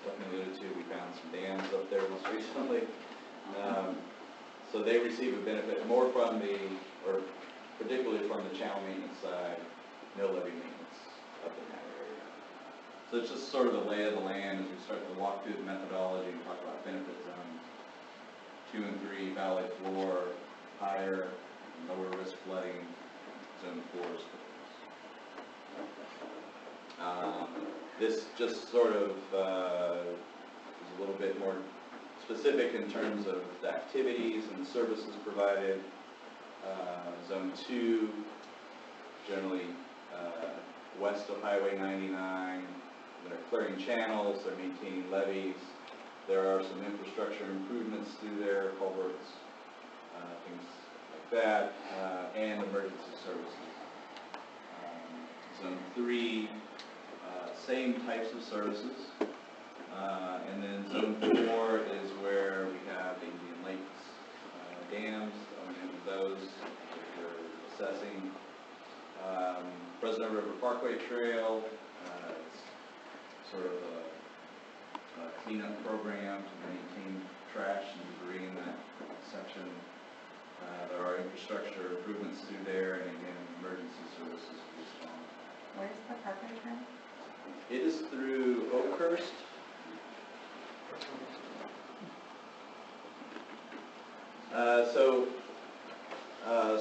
Stephanie alluded to. We found some dams up there most recently. So they receive a benefit more from or particularly from the channel maintenance side, no levee maintenance up in that area. So it's just sort of the lay of the land as we start to walk through the methodology and talk about benefit zones. 2 and 3, valley floor, higher and lower risk flooding. Zone 4 is this just sort of is a little bit more specific in terms of the activities and the services provided. Zone 2, generally west of Highway 99. They're clearing channels, they're maintaining levees. There are some infrastructure improvements through there, culverts, things like that, and emergency services. Zone 3, same types of services. And then Zone 4 is where we have Indian Lakes dams, and those that we're assessing. President River Parkway Trail, it's sort of a cleanup program to maintain trash and debris in that section. There are infrastructure improvements through there, and again, emergency services to respond. Where's the Parkway Trail? It is through Oakhurst.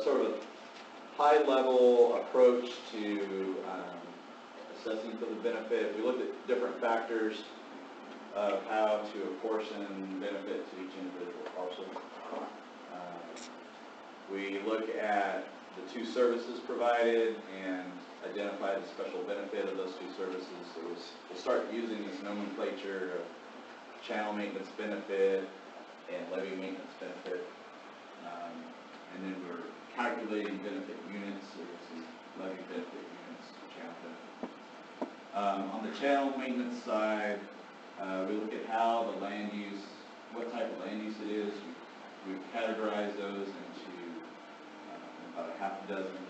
Sort of a high-level approach to assessing for the benefit. We looked at different factors of how to apportion benefit to each individual parcel. We look at the 2 services provided and identify the special benefit of those 2 services. So we'll start using this nomenclature of channel maintenance benefit and levee maintenance benefit. And then we're calculating benefit units, so this is levee benefit units, channel benefit. On the channel maintenance side, we look at how the land use, what type of land use it is. We categorize those into about a half a dozen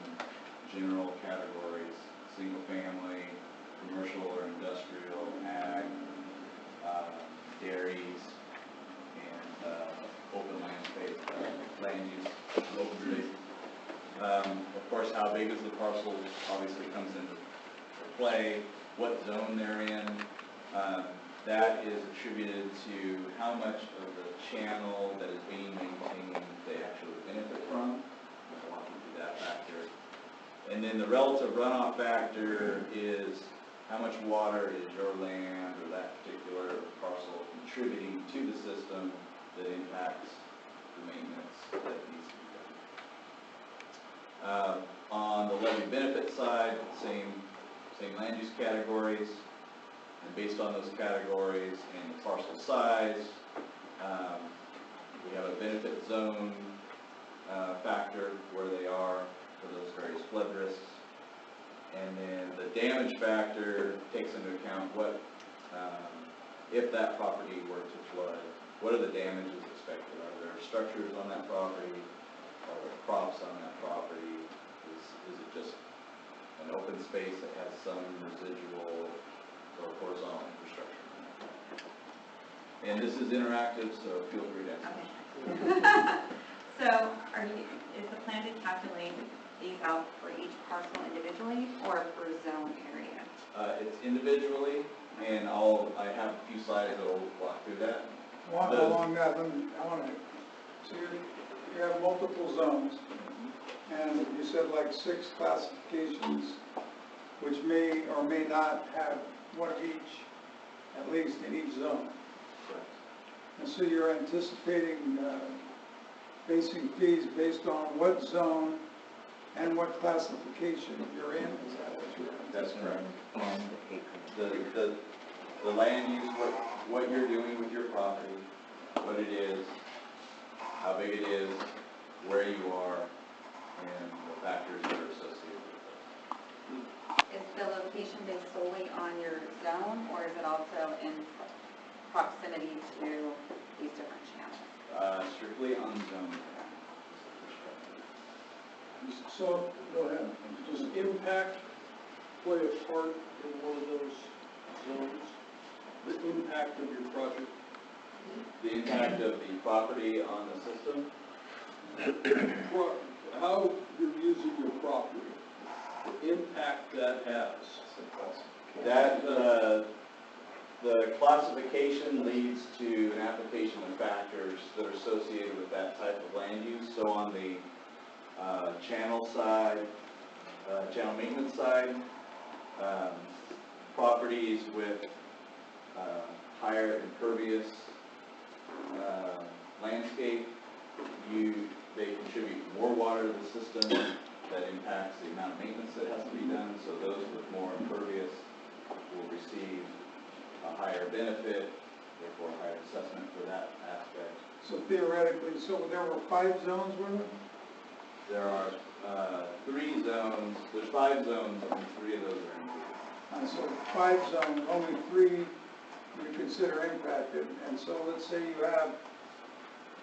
general categories: single family, commercial or industrial, ag, dairies, and open land space, land use, open space. Of course, how big is the parcel obviously comes into play, what zone they're in. That is attributed to how much of the channel that is being maintained they actually benefit from. We'll walk you through that factor. And then the relative runoff factor is how much water is your land or that particular parcel contributing to the system that impacts the maintenance that needs to be done. On the levee benefit side, same land use categories, and based on those categories and the parcel size, we have a benefit zone factor where they are for those various flood risks. And then the damage factor takes into account what, if that property were to flood, what are the damages expected? Are there structures on that property? Are there crops on that property? Is it just an open space that has some residual or horizontal infrastructure? And this is interactive, so feel free to ask. Okay. So is the plan to calculate these out for each parcel individually or for zone area? It's individually, and I have a few slides that will walk through that. Along that, I want to, so you have multiple zones, and you said like 6 classifications, which may or may not have one of each, at least in each zone. And so you're anticipating basing fees based on what zone and what classification you're in, is that what you're That's anticipating? correct. The land use, what you're doing with your property, what it is, how big it is, where you are, and the factors that are associated with it. Is the location based solely on your zone, or is it also in proximity to these different channels? Strictly on zone. So, go ahead. Does impact play a part in one of those zones? The impact of your project? The impact of the property on the system, How you're using your property, the impact that has. that, the classification leads to an application of factors that are associated with that type of land use. So on the channel side, channel maintenance side, properties with higher impervious landscape, they contribute more water to the system that impacts the amount of maintenance that has to be done. So those with more impervious will receive a higher benefit, therefore a higher assessment for that aspect. So theoretically, so there were 5 zones, were there? There are 3 zones, there's 5 zones, and 3 of those are included. So 5 zones, only 3 you consider impacted, and so let's say you have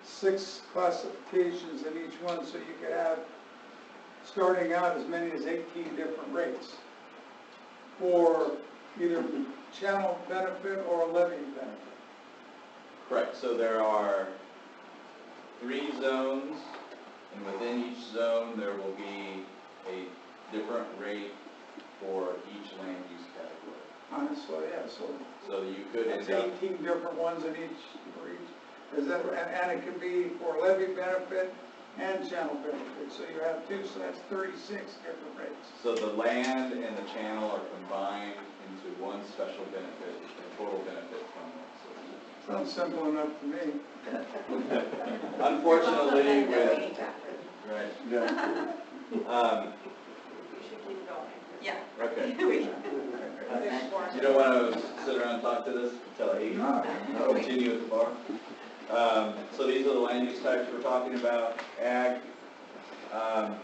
6 classifications in each one, so you could have, starting out, as many as 18 different rates for either channel benefit or levy benefit. Correct, so there are 3 zones, and within each zone, there will be a different rate for each land use category. So yeah, so So you could that's end up, 18 different ones in each, for each. Is that, and it could be for levy benefit and channel benefit, so you have 2, so that's 36 different rates. so the land and the channel are combined into one special benefit, a total benefit from it. Sounds simple enough to me. Unfortunately, with, right, You should keep going. Yeah. okay. There's You don't want to sit around and talk to this until 8? No. I'll continue at the bar. So these are the land use types we're talking about. Ag,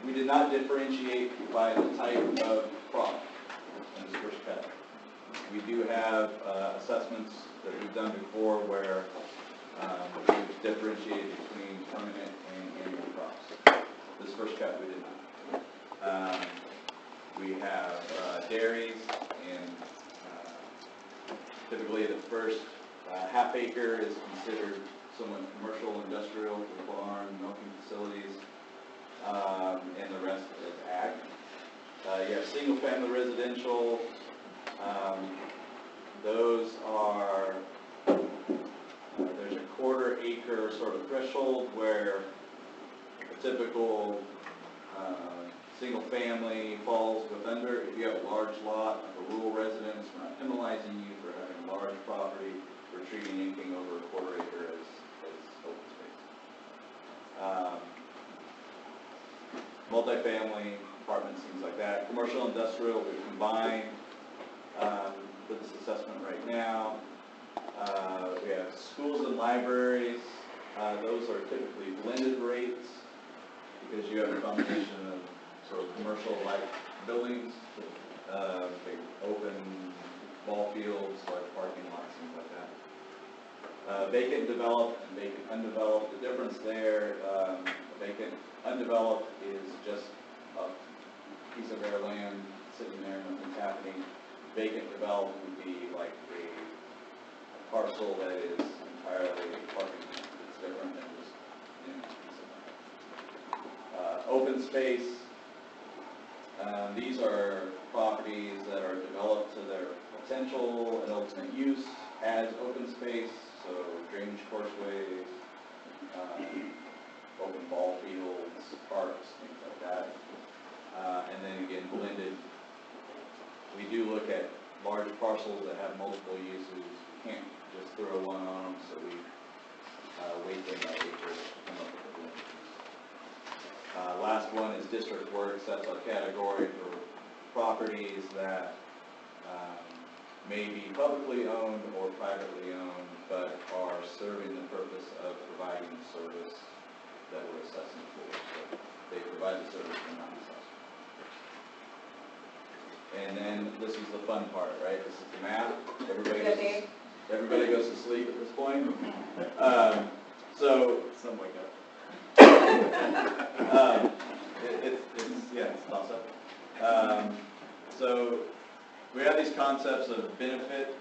we did not differentiate by the type of crop in this first cut. We do have assessments that we've done before where we've differentiated between permanent and annual crops. This first cut we did not. We have dairies, and typically the first half acre is considered somewhat commercial, industrial, for the barn, milking facilities, and the rest is ag. You have single family residential, those are, there's a quarter acre sort of threshold where a typical single family falls with under. If you have a large lot, like a rural residence, we're not penalizing you for having a large property. We're treating anything over a quarter acre as open space. Multifamily, apartments, things like that. Commercial, industrial, we've combined for this assessment right now. We have schools and libraries. Those are typically blended rates because you have a combination of sort of commercial-like buildings, big open ball fields, large parking lots, things like that. Vacant developed and vacant undeveloped. The difference there, vacant undeveloped is just a piece of bare land sitting there, nothing's happening. Vacant developed would be like a parcel that is entirely parking lot. It's different than just, you know, a piece of land. Open space. These are properties that are developed to their potential and ultimate use as open space. so drainage courseway, open ball fields, parks, things like that. And then again, blended. We do look at large parcels that have multiple uses. We can't just throw one on them, so we weight them by acreage to come up with a blended use. Last one is district works. That's our category for properties that may be publicly owned or privately owned, but are serving the purpose of providing the service that we're assessing for. So they provide the service, we're not assessing. And then this is the fun part, right? This is the math. Everybody goes to sleep at this point. So some wake up. It's toss up. So we have these concepts of benefit.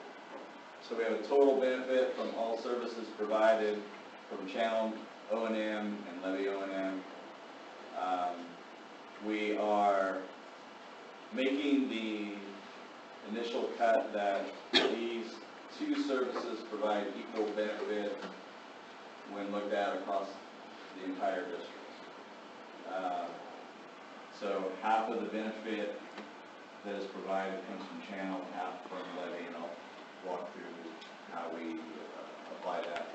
So we have a total benefit from all services provided from channel O&M and levy O&M. We are making the initial cut that these two services provide equal benefit when looked at across the entire district. So half of the benefit that is provided comes from channel, half from levy, and I'll walk through how we apply that.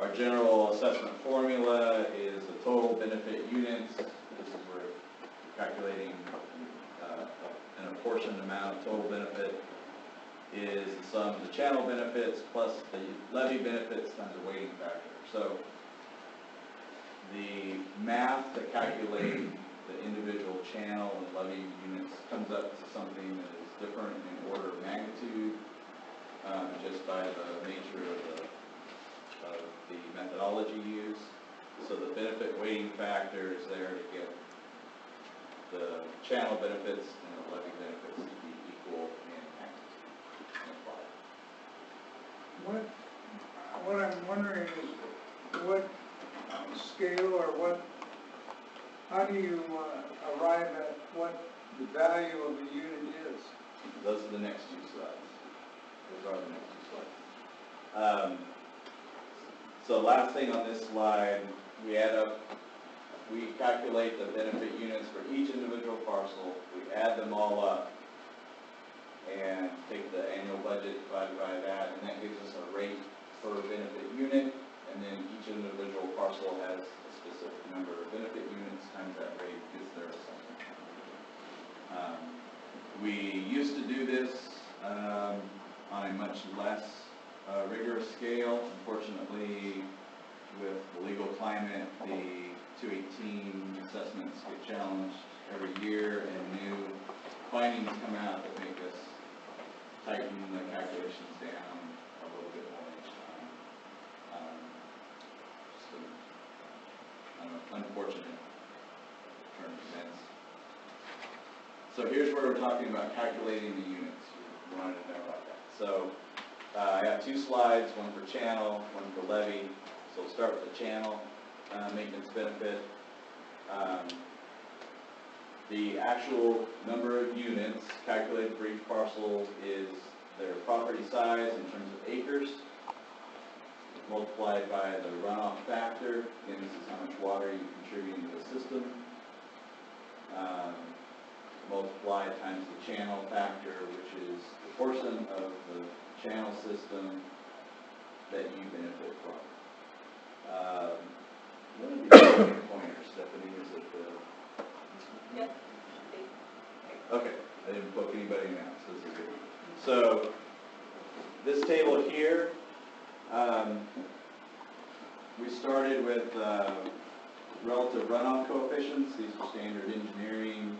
Our general assessment formula is the total benefit units. This is where we're calculating an apportioned amount of total benefit is the sum of the channel benefits plus the levy benefits times the weighting factor. So the math to calculate the individual channel and levy units comes up to something that is different in order of magnitude, just by the nature of the methodology used. So the benefit weighting factor is there to get the channel benefits and the levy benefits to be equal in magnitude. What I'm wondering is what scale or how do you arrive at what the value of the unit is? Those are the next two slides. Those are the next two slides. So last thing on this slide, we calculate the benefit units for each individual parcel. We add them all up and take the annual budget divided by that, and that gives us a rate per benefit unit, and then each individual parcel has a specific number of benefit units times that rate gives their assessment. We used to do this on a much less rigorous scale. Unfortunately, with the legal climate, the 218 assessments get challenged every year, and new findings come out that make us tighten the calculations down a little bit more each time. Just an unfortunate turn of events. So here's where we're talking about calculating the units. We wanted to know about that. So I have two slides, one for channel, one for levy. So we'll start with the channel maintenance benefit. The actual number of units calculated for each parcel is their property size in terms of acres, multiplied by the runoff factor. Again, this is how much water you contribute into the system. Multiplied times the channel factor, which is the portion of the channel system that you benefit from. What are these pointers, Stephanie? Is it the... Yep. Okay, I didn't poke anybody now, so this is good. So this table here, we started with relative runoff coefficients. These are standard engineering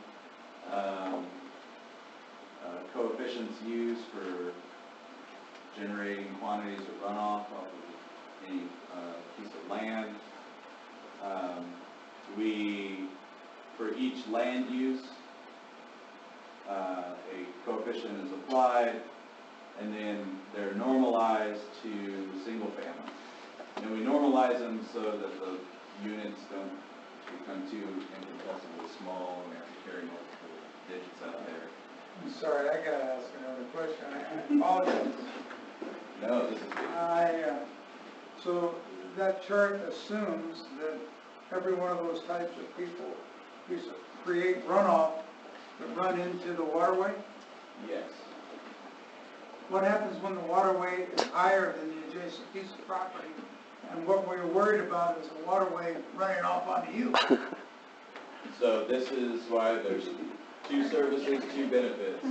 coefficients used for generating quantities of runoff off of any piece of land. For each land use, a coefficient is applied, and then they're normalized to single family. And we normalize them so that the units don't become too infinitesimally small and we have to carry multiple digits out there. I'm sorry, I gotta ask another question. I apologize. No, this is good. So that chart assumes that every one of those types of people used to create runoff that run into the waterway. Yes. What happens when the waterway is higher than the adjacent piece of property? And what we're worried about is the waterway running off onto you. So this is why there's two services, two benefits.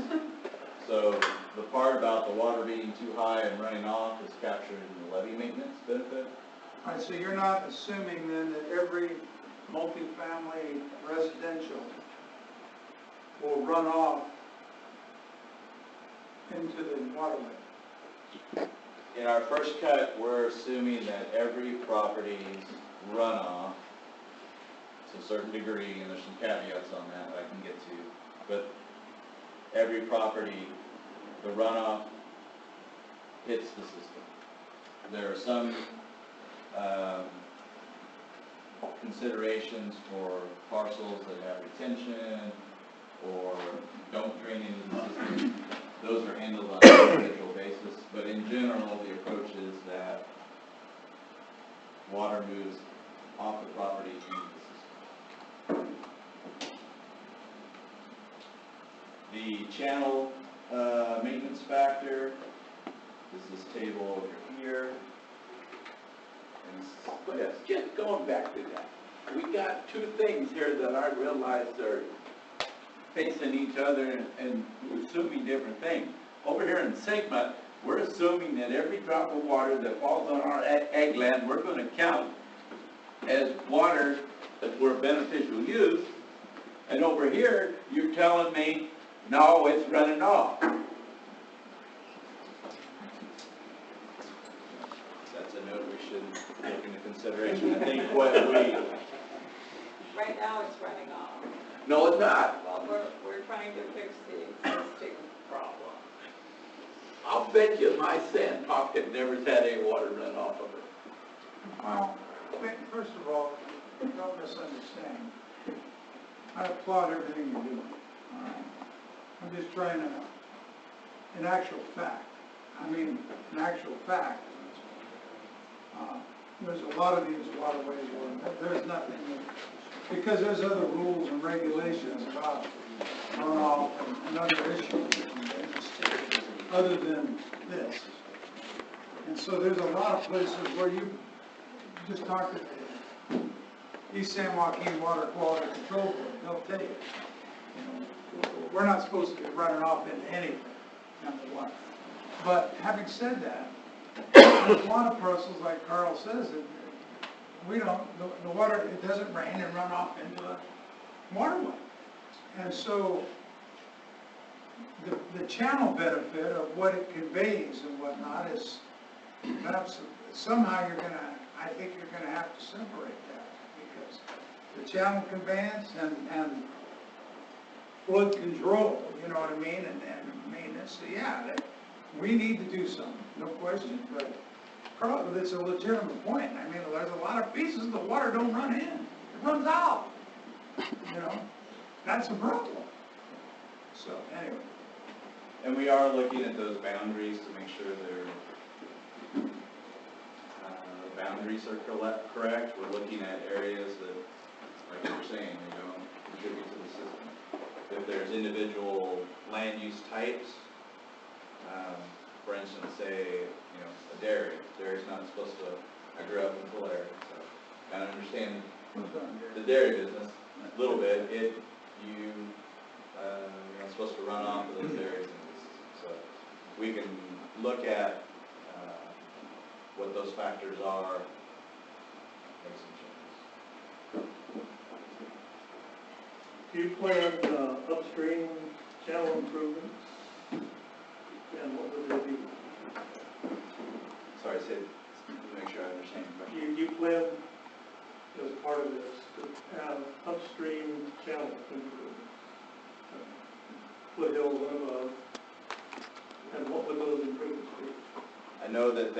So the part about the water being too high and running off is captured in the levee maintenance benefit. All right, so you're not assuming then that every multifamily residential will run off into the waterway? In our first cut, we're assuming that every property's runoff, to a certain degree, and there's some caveats on that I can get to, but every property, the runoff hits the system. There are some considerations for parcels that have retention or don't drain into the system. Those are handled on an individual basis, but in general, the approach is that water moves off the property into the system. The channel maintenance factor is this table over here. But it's just going back to that. We got two things here that I realize are facing each other and assuming different things. Over here in Sigma, we're assuming that every drop of water that falls on our ag land, we're going to count as water that for beneficial use. And over here, you're telling me, no, it's running off. That's a note we should take into consideration. I think what we, Right now, it's running off. No, it's not. Well, we're trying to fix the existing problem. I'll bet you my sand pocket never's had any water run off of it. Well, first of all, don't misunderstand. I applaud everything you're doing. All right? I'm just trying to, in actual fact, there's a lot of these waterways where there's nothing, because there's other rules and regulations about runoff and other issues other than this. And so there's a lot of places where you just talk to the East San Joaquin Water Quality Control Board, they'll tell you, we're not supposed to be running off into anything, number one. But having said that, there's a lot of parcels, like Carl says, that we don't, the water, it doesn't rain and run off into the waterway. And so the channel benefit of what it conveys and whatnot is perhaps somehow I think you're gonna have to separate that, because the channel conveyance and flood control, you know what I mean, and maintenance, yeah, we need to do something, no question, but Carl, it's a legitimate point. I mean, there's a lot of pieces the water don't run in, it runs out, you know, that's a problem. So, anyway. and we are looking at those boundaries to make sure the boundaries are correct. We're looking at areas that, like you were saying, they don't contribute to the system. If there's individual land use types, for instance, say, a dairy. Dairy's not supposed to, I grew up in Tulare, so I understand the dairy business a little bit. You're not supposed to run off of those dairies. So we can look at what those factors are, make some changes. Do you plan upstream channel improvements? And what would they be? Sorry, say, make sure I understand the question. You plan, as part of this, to have upstream channel improvements? Foothills and above, and what would those improvements be? I know that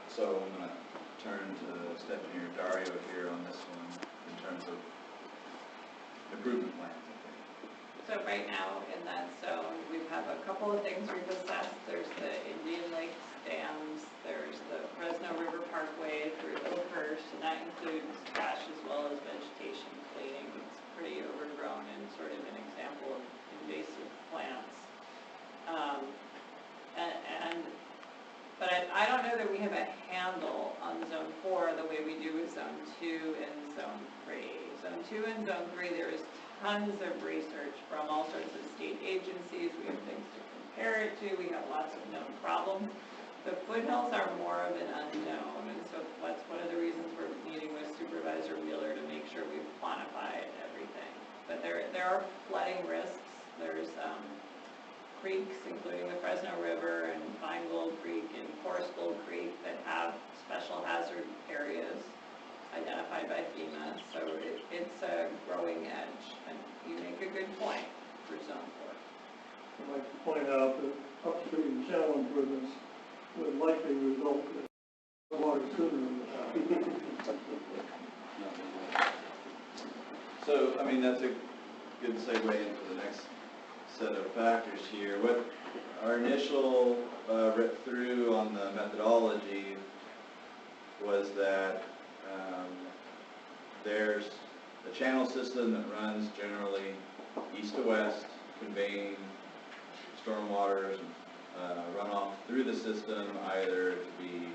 so I'm going to turn to Stephanie or Dario here on this one in terms of improvement plans. So right now in that zone, we have a couple of things we've assessed. There's the Indian Lakes dams, there's the Fresno River Parkway through Oakhurst, and that includes trash as well as vegetation plating. It's pretty overgrown and sort of an example of invasive plants. But I don't know that we have a handle on Zone 4 the way we do with Zone 2 and Zone 3. Zone 2 and Zone 3, there is tons of research from all sorts of state agencies. We have things to compare it to. We have lots of known problems. The foothills are more of an unknown, and so that's one of the reasons we're meeting with Supervisor Wheeler to make sure we've quantified everything. But there are flooding risks. There's creeks, including the Fresno River and Feingold Creek and Forest Gold Creek, that have special hazard areas identified by FEMA. So it's a growing edge, and you make a good point for Zone 4. I'd like to point out that upstream channel improvements would likely result in water sooner than So, I mean, that's a good segue into the next set of factors here. What our initial rip through on the methodology was that there's a channel system that runs generally east to west, conveying stormwater runoff through the system, either to be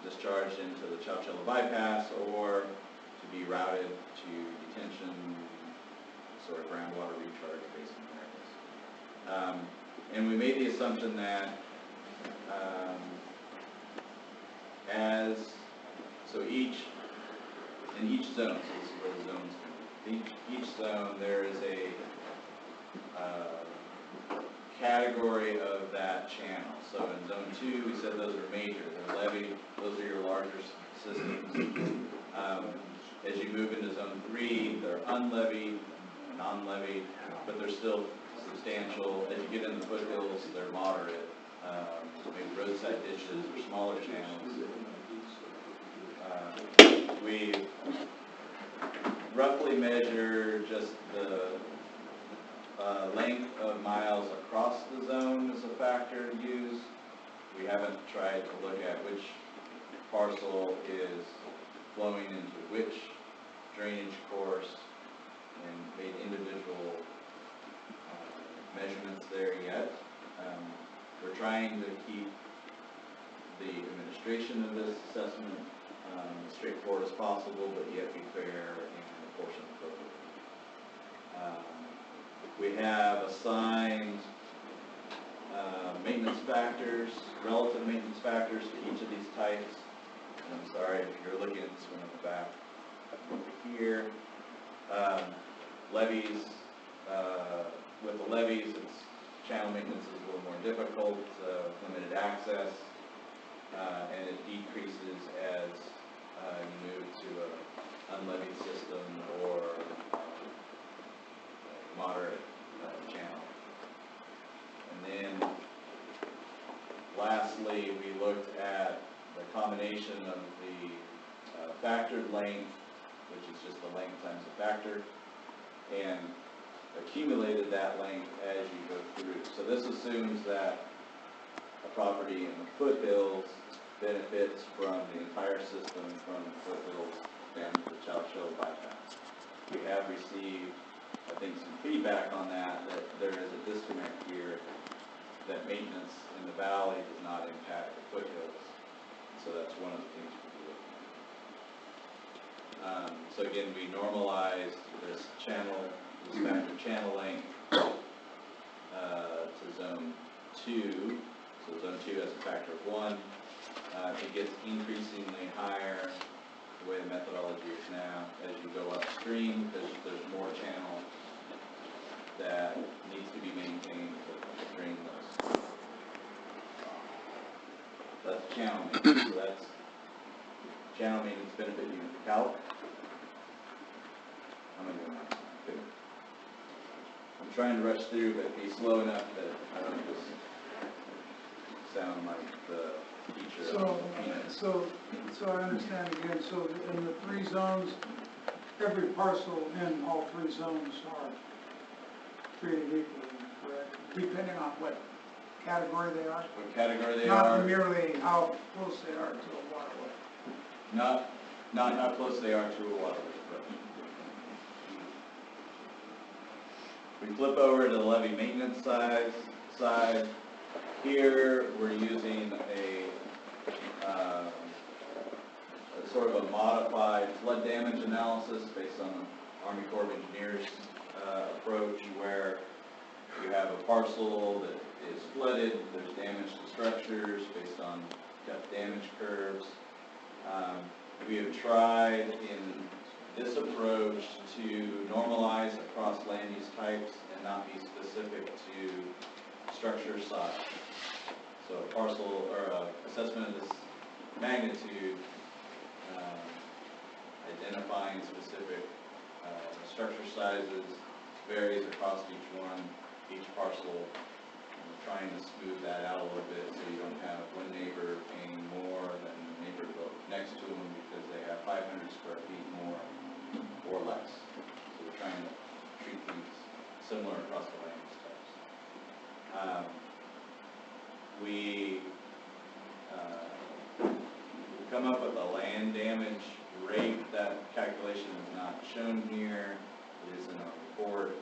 discharged into the Chowchilla bypass or to be routed to detention, sort of groundwater recharge basin areas. And we made the assumption that in each zone, so this is where the zones come in. Each zone there is a category of that channel. So in Zone 2, we said those are major, they're levied, those are your larger systems. As you move into Zone 3, they're unlevied, non-levied, but they're still substantial. As you get into the foothills, they're moderate, maybe roadside ditches or smaller channels. We roughly measure just the length of miles across the zone as a factor to use. We haven't tried to look at which parcel is flowing into which drainage course and made individual measurements there yet. We're trying to keep the administration of this assessment as straightforward as possible, but yet be fair and proportionate appropriately. We have assigned maintenance factors, relative maintenance factors to each of these types. And I'm sorry if you're looking at this one at the back over here. Levees, with the levees, it's channel maintenance is a little more difficult, limited access, and it decreases as you move to an unlevied system or moderate channel. And then lastly, we looked at the combination of the factored length, which is just the length times the factor, and accumulated that length as you go through. So this assumes that a property in the foothills benefits from the entire system from the foothills down to the Chowchilla bypass. We have received, I think, some feedback on that there is a disconnect here, that maintenance in the valley does not impact the foothills. So that's one of the things we're looking at. So again, we normalized this factor channel length to Zone 2. So Zone 2 has a factor of 1. It gets increasingly higher the way the methodology is now as you go upstream, because there's more channel that needs to be maintained to drain those. That's channel maintenance. So that's channel maintenance benefit unit calc. How am I doing that? Good. I'm trying to rush through, but be slow enough that I don't just sound like the teacher. So I understand again, so in the 3 zones, every parcel in all 3 zones are treated equally, correct? Depending on what category they are? what category they Not are, merely how close they are to a waterway. not how close they are to a waterway. But we flip over to the levee maintenance side. Here, we're using a sort of a modified flood damage analysis based on the Army Corps of Engineers approach, where you have a parcel that is flooded, there's damage to structures based on depth damage curves. We have tried in this approach to normalize across land use types and not be specific to structure size. So a parcel or a assessment of this magnitude, identifying specific structure sizes varies across each parcel, and trying to smooth that out a little bit so you don't have one neighbor paying more than the neighbor next to them because they have 500 square feet more or less. So we're trying to treat these similar across the land use types. We come up with a land damage rate. That calculation is not shown here. It is in our report.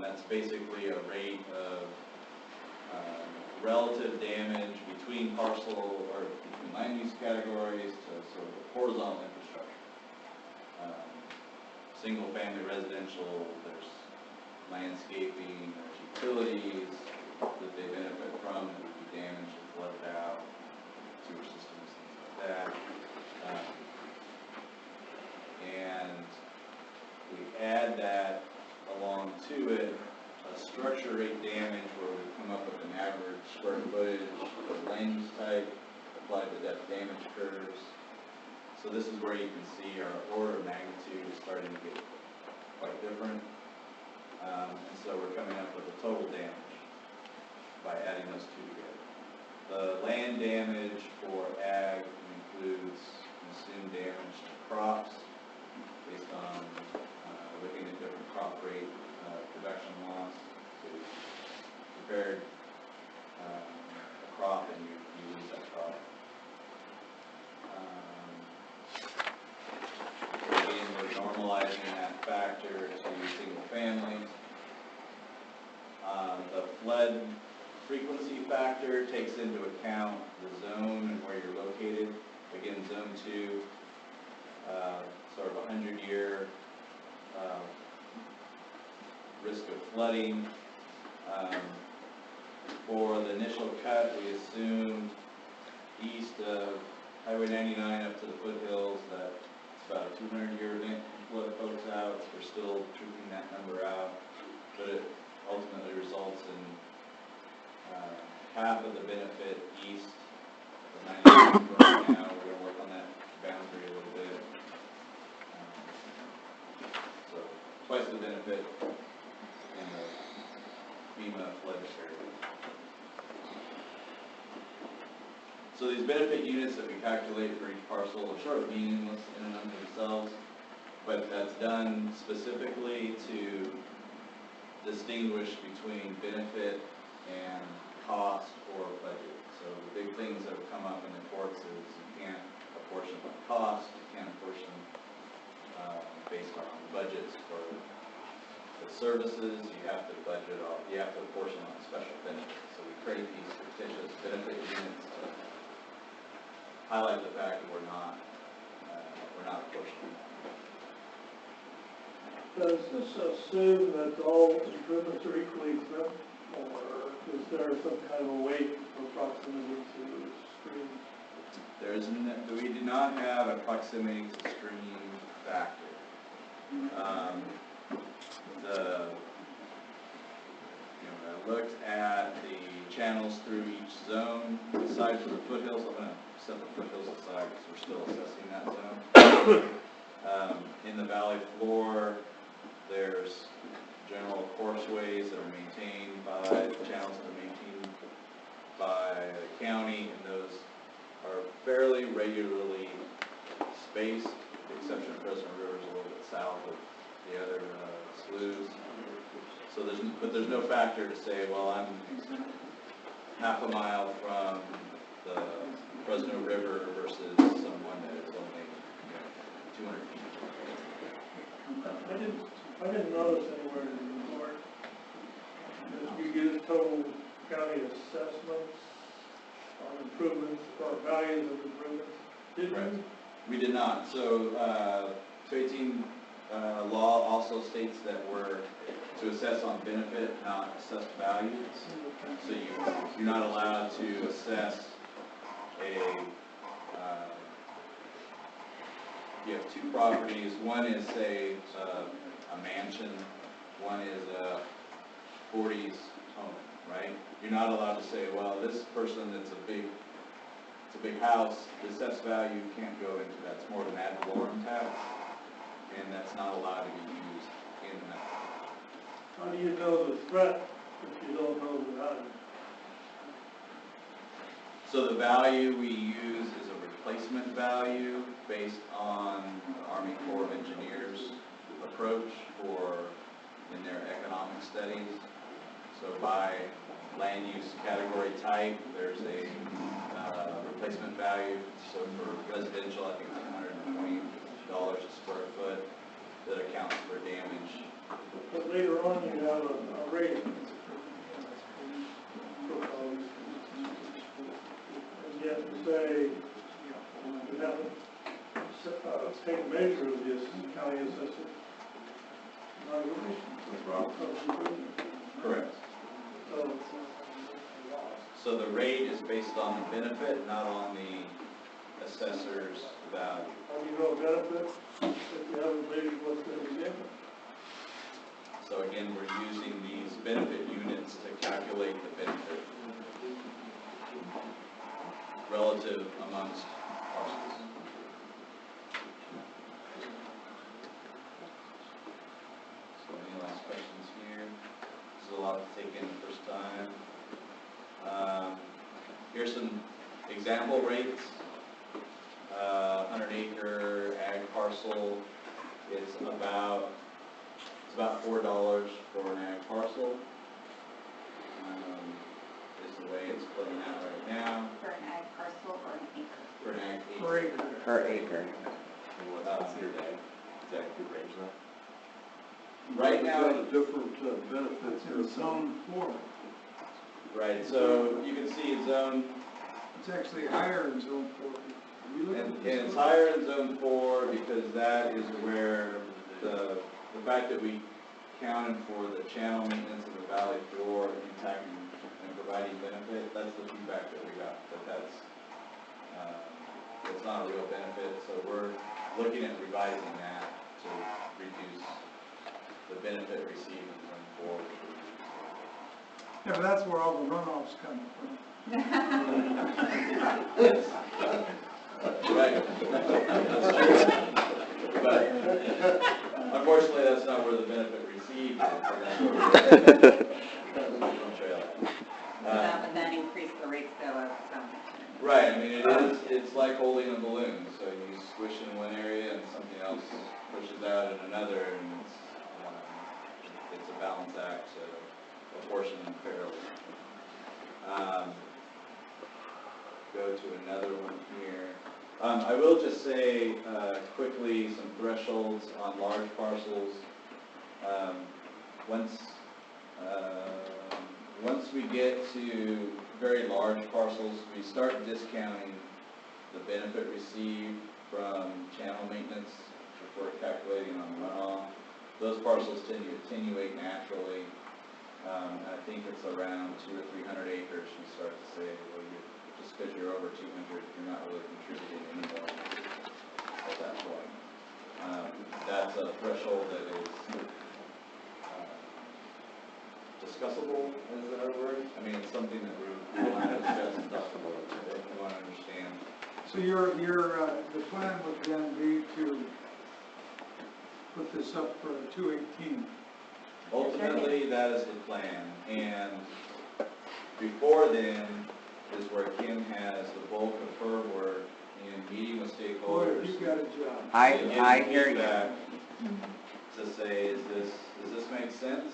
That's basically a rate of relative damage between parcel or between land use categories to sort of horizontal infrastructure. Single family residential, there's landscaping, there's utilities that they benefit from that would be damaged and flooded out, sewer systems, things like that. And we add that along to it a structure rate damage where we come up with an average square footage of land use type applied to depth damage curves. So this is where you can see our order of magnitude is starting to get quite different. And so we're coming up with a total damage by adding those two together. The land damage for ag includes assumed damage to crops based on looking at different crop rate production loss. So you prepared a crop and you lose that crop. Again, we're normalizing that factor to single families. The flood frequency factor takes into account the zone and where you're located. Again, zone 2, sort of a 100-year risk of flooding. For the initial cut, we assumed east of Highway 99 up to the foothills that it's about a 200-year event to flood folks out. We're still trooping that number out, but it ultimately results in half of the benefit east of 99 right now. We're going to work on that boundary a little bit. So twice the benefit in the FEMA flood area. So these benefit units that we calculate for each parcel are sort of meaningless in and of themselves, but that's done specifically to distinguish between benefit and cost or budget. So the big things that have come up in the courts is you can't apportion by cost, you can't apportion based on budgets for the services, you have to budget off, you have to apportion on special benefits. So we create these fictitious benefit units to highlight the fact that we're not apportioning. Does this assume that all improvements are equally exempt, or is there some kind of a weight for proximity to streams? We do not have a proximity to stream factor. I looked at the channels through each zone. Aside from the foothills, I'm going to set the foothills aside because we're still assessing that zone. In the valley floor, there's general courseways that are maintained by the channels that are maintained by the county, and those are fairly regularly spaced, with the exception of Fresno River is a little bit south of the other sloughs. So there's no factor to say, well, I'm half a mile from the Fresno River versus someone that is only 200 feet. I didn't notice anywhere in the report that you use total county assessments on improvements or values of improvements. Did Correct. you? We did not. So 218 law also states that we're to assess on benefit, not assessed values. So you're not allowed to assess you have two properties. One is, say, a mansion. One is a 40s home, right? You're not allowed to say, well, this person that's it's a big house, the assessed value can't go into that. It's more of an ad valorem tax, and that's not allowed to be used in that. How do you know the threat if you don't know the value? So the value we use is a replacement value based on the Army Corps of Engineers approach in their economic studies. So by land use category type, there's a replacement value. So for residential, I think it's $120 a square foot that accounts for damage. But later on, you have a rating. And yet to say, you haven't taken measure of this county assessment evaluation. That's wrong. Of improvement. Correct. So, So the rate is based on the benefit, not on the assessor's value. how do you know benefit if you haven't measured what's going to be given? So again, we're using these benefit units to calculate the benefit relative amongst parcels. So any last questions here? This is a lot to take in the first time. Here's some example rates. 100-acre ag parcel. It's about $4 for an ag parcel. Is the way it's playing out right now. For an ag parcel or an acre? For an ag acre. Per acre. Per acre. What's considered ag? Exactly range that. Right now, You've got a different benefits It's in zone 4. right, so you can see it's zone, It's actually higher in zone 4. Have you looked and at this it's one? higher in zone 4 because that is where the fact that we counted for the channel maintenance of the valley floor impacting and providing benefit, that's the feedback that we got, that's it's not a real benefit, so we're looking at revising that to reduce the benefit received in zone 4. Yeah, but that's where all the runoff's coming from. Yes. Right. That's true. But unfortunately, that's not where the benefit received is. That would then increase the rates though of some. Right, I mean, it's like holding a balloon, so you squish in one area and something else pushes out in another, and it's a balance act to apportion them fairly. Go to another one here. I will just say quickly some thresholds on large parcels. Once we get to very large parcels, we start discounting the benefit received from channel maintenance if we're calculating on runoff. Those parcels tend to attenuate naturally. I think it's around 200 or 300 acres. You start to say, well, just because you're over 200, you're not really contributing anymore at that point. That's a threshold that is discussable, is that a word? I mean, it's something that we want to discuss and talk about, if we want to understand. So the plan would then be to put this up for 218. Ultimately, that is the plan, and before then is where Kim has the bulk of her work in meeting with Boy, stakeholders. you got a job. and getting I hear you. feedback to say, does this make sense?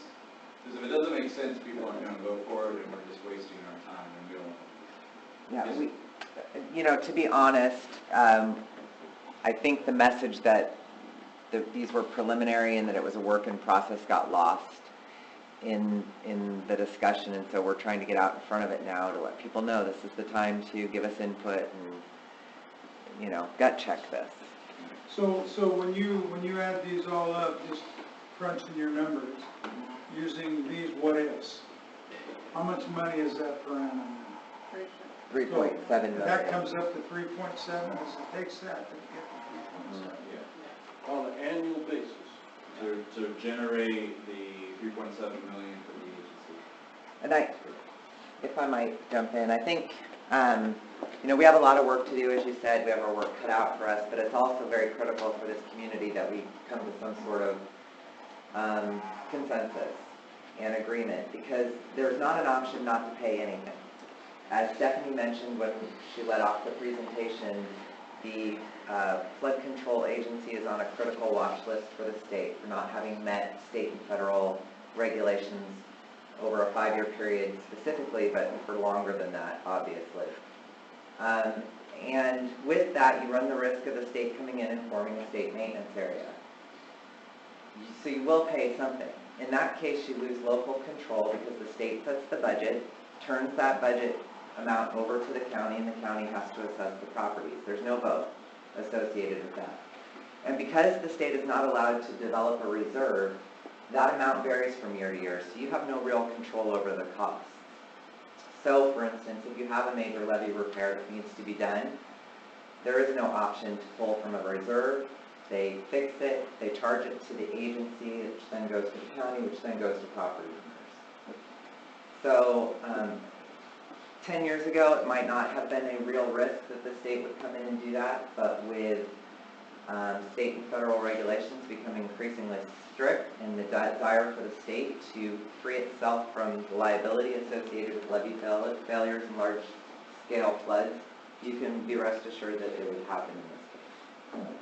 Because if it doesn't make sense, people aren't gonna go forward, and we're just wasting our time, and we don't. Yeah, to be honest, I think the message that these were preliminary and that it was a work in process got lost in the discussion, and so we're trying to get out in front of it now to let people know this is the time to give us input and, gut check this. So when you add these all up, just crunching your numbers, using these what ifs, how much money is that per annum? 3.7 million. That comes up to 3.7, as it takes that to get to 3.7. On an annual basis. To generate the 3.7 million for the agency. And if I might jump in, I think, we have a lot of work to do, as you said, we have our work cut out for us, but it's also very critical for this community that we come to some sort of consensus and agreement, because there's not an option not to pay anything. As Stephanie mentioned when she led off the presentation, the Flood Control Agency is on a critical watch list for the state for not having met state and federal regulations over a 5-year period specifically, but for longer than that, obviously. And with that, you run the risk of the state coming in and forming a state maintenance area. So you will pay something. In that case, you lose local control because the state sets the budget, turns that budget amount over to the county, and the county has to assess the properties. There's no vote associated with that. And because the state is not allowed to develop a reserve, that amount varies from year to year, so you have no real control over the costs. So, for instance, if you have a major levee repair that needs to be done, there is no option to pull from a reserve. They fix it, they charge it to the agency, which then goes to the county, which then goes to property owners. So, 10 years ago, it might not have been a real risk that the state would come in and do that, but with state and federal regulations becoming increasingly strict and the desire for the state to free itself from the liability associated with levee failures and large-scale floods, you can be rest assured that it would happen in this case.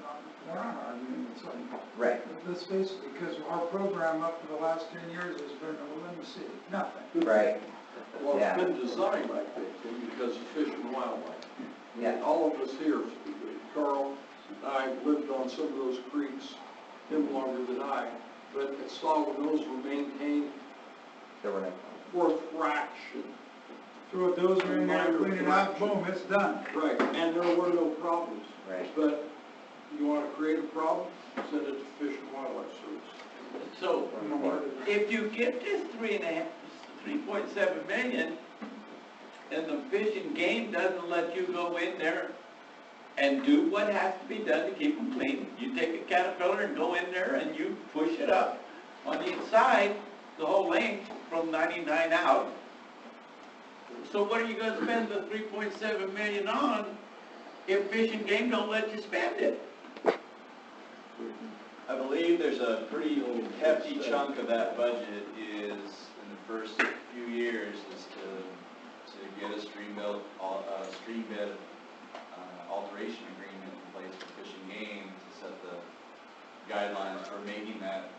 We're not arguing with something. Right. Let's face it, because our program up for the last 10 years has been, let me see, nothing. Right. Well, Yeah. it's been designed like this because of fish and wildlife. Yeah. All of us here, Carl and I lived on some of those creeks, him longer than I, but I saw when those were maintained There were no for a fraction. Throw a dozer in there, clean it out, boom, it's done. Right, and there were no problems. Right. But you want to create a problem, send it to Fish and Wildlife Service. So, if you get this 3.7 million, and the Fish and Game doesn't let you go in there and do what has to be done to keep them clean, you take a caterpillar and go in there and you push it up on each side, the whole length from 99 out. So what are you going to spend the 3.7 million on if Fish and Game don't let you spend it? I believe there's a pretty hefty chunk of that budget is, in the first few years, is to get a stream bed alteration agreement in place for Fish and Game to set the guidelines for making that.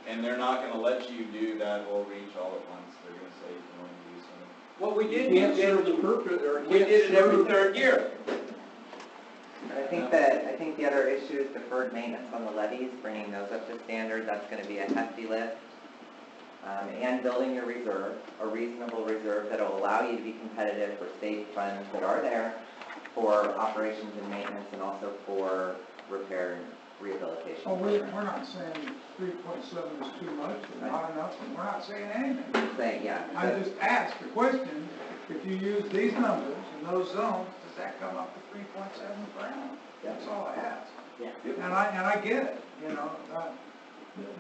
And they're not gonna let you do that whole reach all at once. They're gonna say you can only do some. Well, we You did can't serve the purpose, or we can't did it every serve- third year. I think the other issue is deferred maintenance on the levees, bringing those up to standard. That's going to be a hefty lift. And building your reserve, a reasonable reserve that will allow you to be competitive for state funds that are there for operations and maintenance and also for repair and rehabilitation. Oh, we're not saying 3.7 is too much or not enough, and we're not saying anything. Say, yeah. I just asked the question, if you use these numbers in those zones, does that come up to 3.7 per annum? That's all I asked. Yeah. And I get it,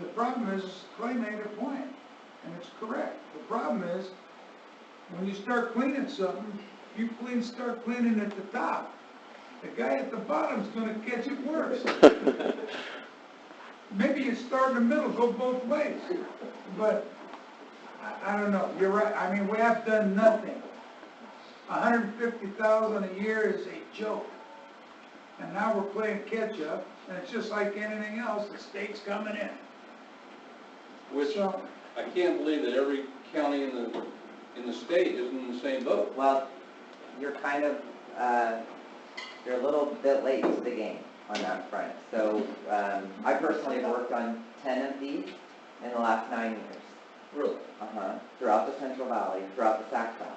the problem is, Clay made a point, and it's correct. The problem is, when you start cleaning something, you start cleaning at the top. The guy at the bottom's gonna catch it worse. Maybe you start in the middle, go both ways. But, I don't know, you're right, I mean, we have done nothing. 150,000 a year is a joke. And now we're playing catch-up, and it's just like anything else, the state's coming in. Which, So, I can't believe that every county in the state isn't in the same boat. Well, you're kind of, you're a little bit late to the game on that front. So, I personally have worked on 10 of these in the last 9 years. Really? Throughout the Central Valley, throughout the Sac Valley.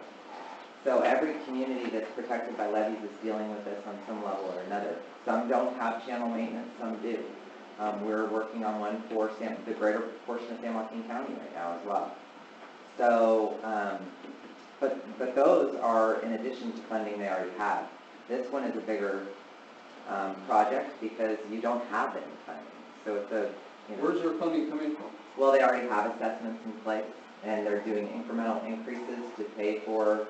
So every community that's protected by levees is dealing with this on some level or another. Some don't have channel maintenance, some do. We're working on one for the greater portion of San Joaquin County right now as well. So, but those are in addition to funding they already have. This one is a bigger project because you don't have any funding. So it's a, you know, Where's their funding coming from? well, they already have assessments in place, and they're doing incremental increases to pay for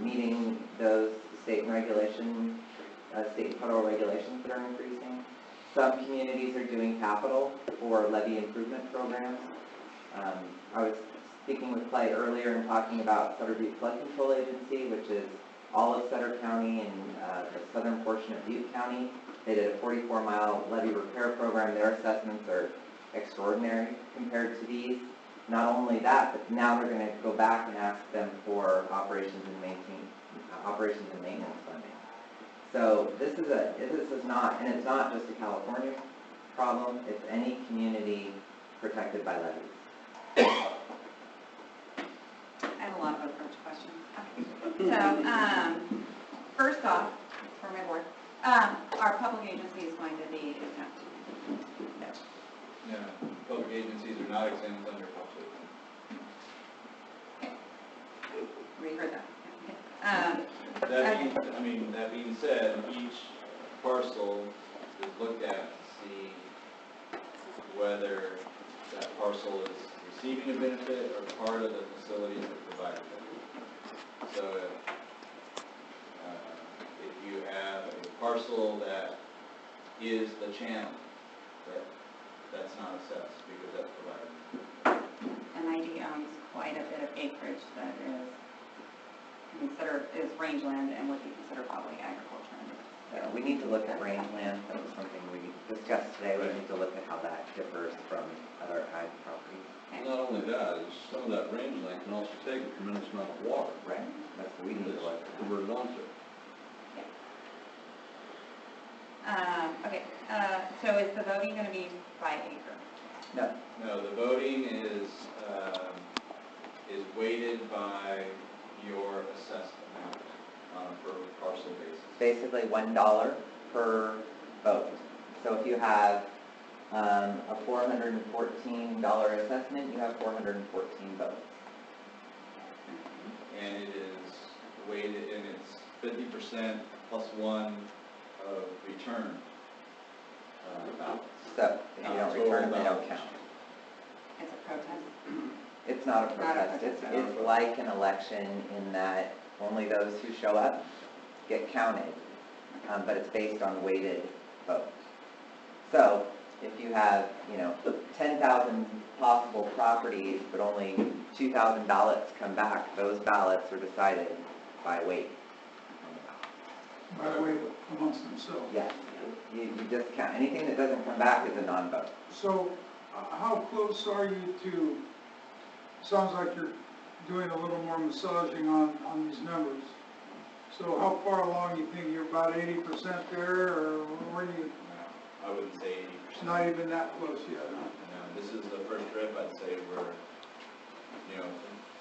meeting those state and state and federal regulations that are increasing. Some communities are doing capital for levee improvement programs. I was speaking with Clay earlier and talking about Sutter Butte Flood Control Agency, which is all of Sutter County and the southern portion of Butte County. They did a 44-mile levee repair program. Their assessments are extraordinary compared to these. Not only that, but now they're going to go back and ask them for operations and maintenance funding. So this is not, and it's not just a California problem. It's any community protected by levees. I have a lot of approach questions. So, first off, for my board, our public agency is going to be exempt. No, public agencies are not exempt under public. We heard that. That being said, each parcel is looked at to see whether that parcel is receiving a benefit or part of the facilities that provide it. So if you have a parcel that is the channel, that's not assessed because that's provided. MID owns quite a bit of acreage that is rangeland and would be considered probably agriculture. Yeah, we need to look at rangeland. That was something we discussed today. We need to look at how that differs from other ag properties. Not only that, is some of that rangeland can also take a tremendous amount of water. Right. That's what we need to look at. Converted onto. Okay, so is the voting going to be by acre? No. No, the voting is weighted by your assessed amount on a per parcel basis. Basically $1 per vote. So if you have a $414 assessment, you have 414 votes. And it is weighted, and it's 50% plus 1 of return ballots. So if you don't return, they don't count. It's a protest? It's not a protest. It's like an election in that only those who show up get counted, but it's based on weighted votes. So if you have, 10,000 possible properties, but only 2,000 ballots come back, those ballots are decided by weight. By the way, amongst themselves. Yes, you just count. Anything that doesn't come back is a non-vote. So, how close are you to, sounds like you're doing a little more massaging on these numbers. So how far along you think you're about 80% there, or where you, I wouldn't say 80%. not even that close yet, huh? No, this is the first trip. I'd say we're,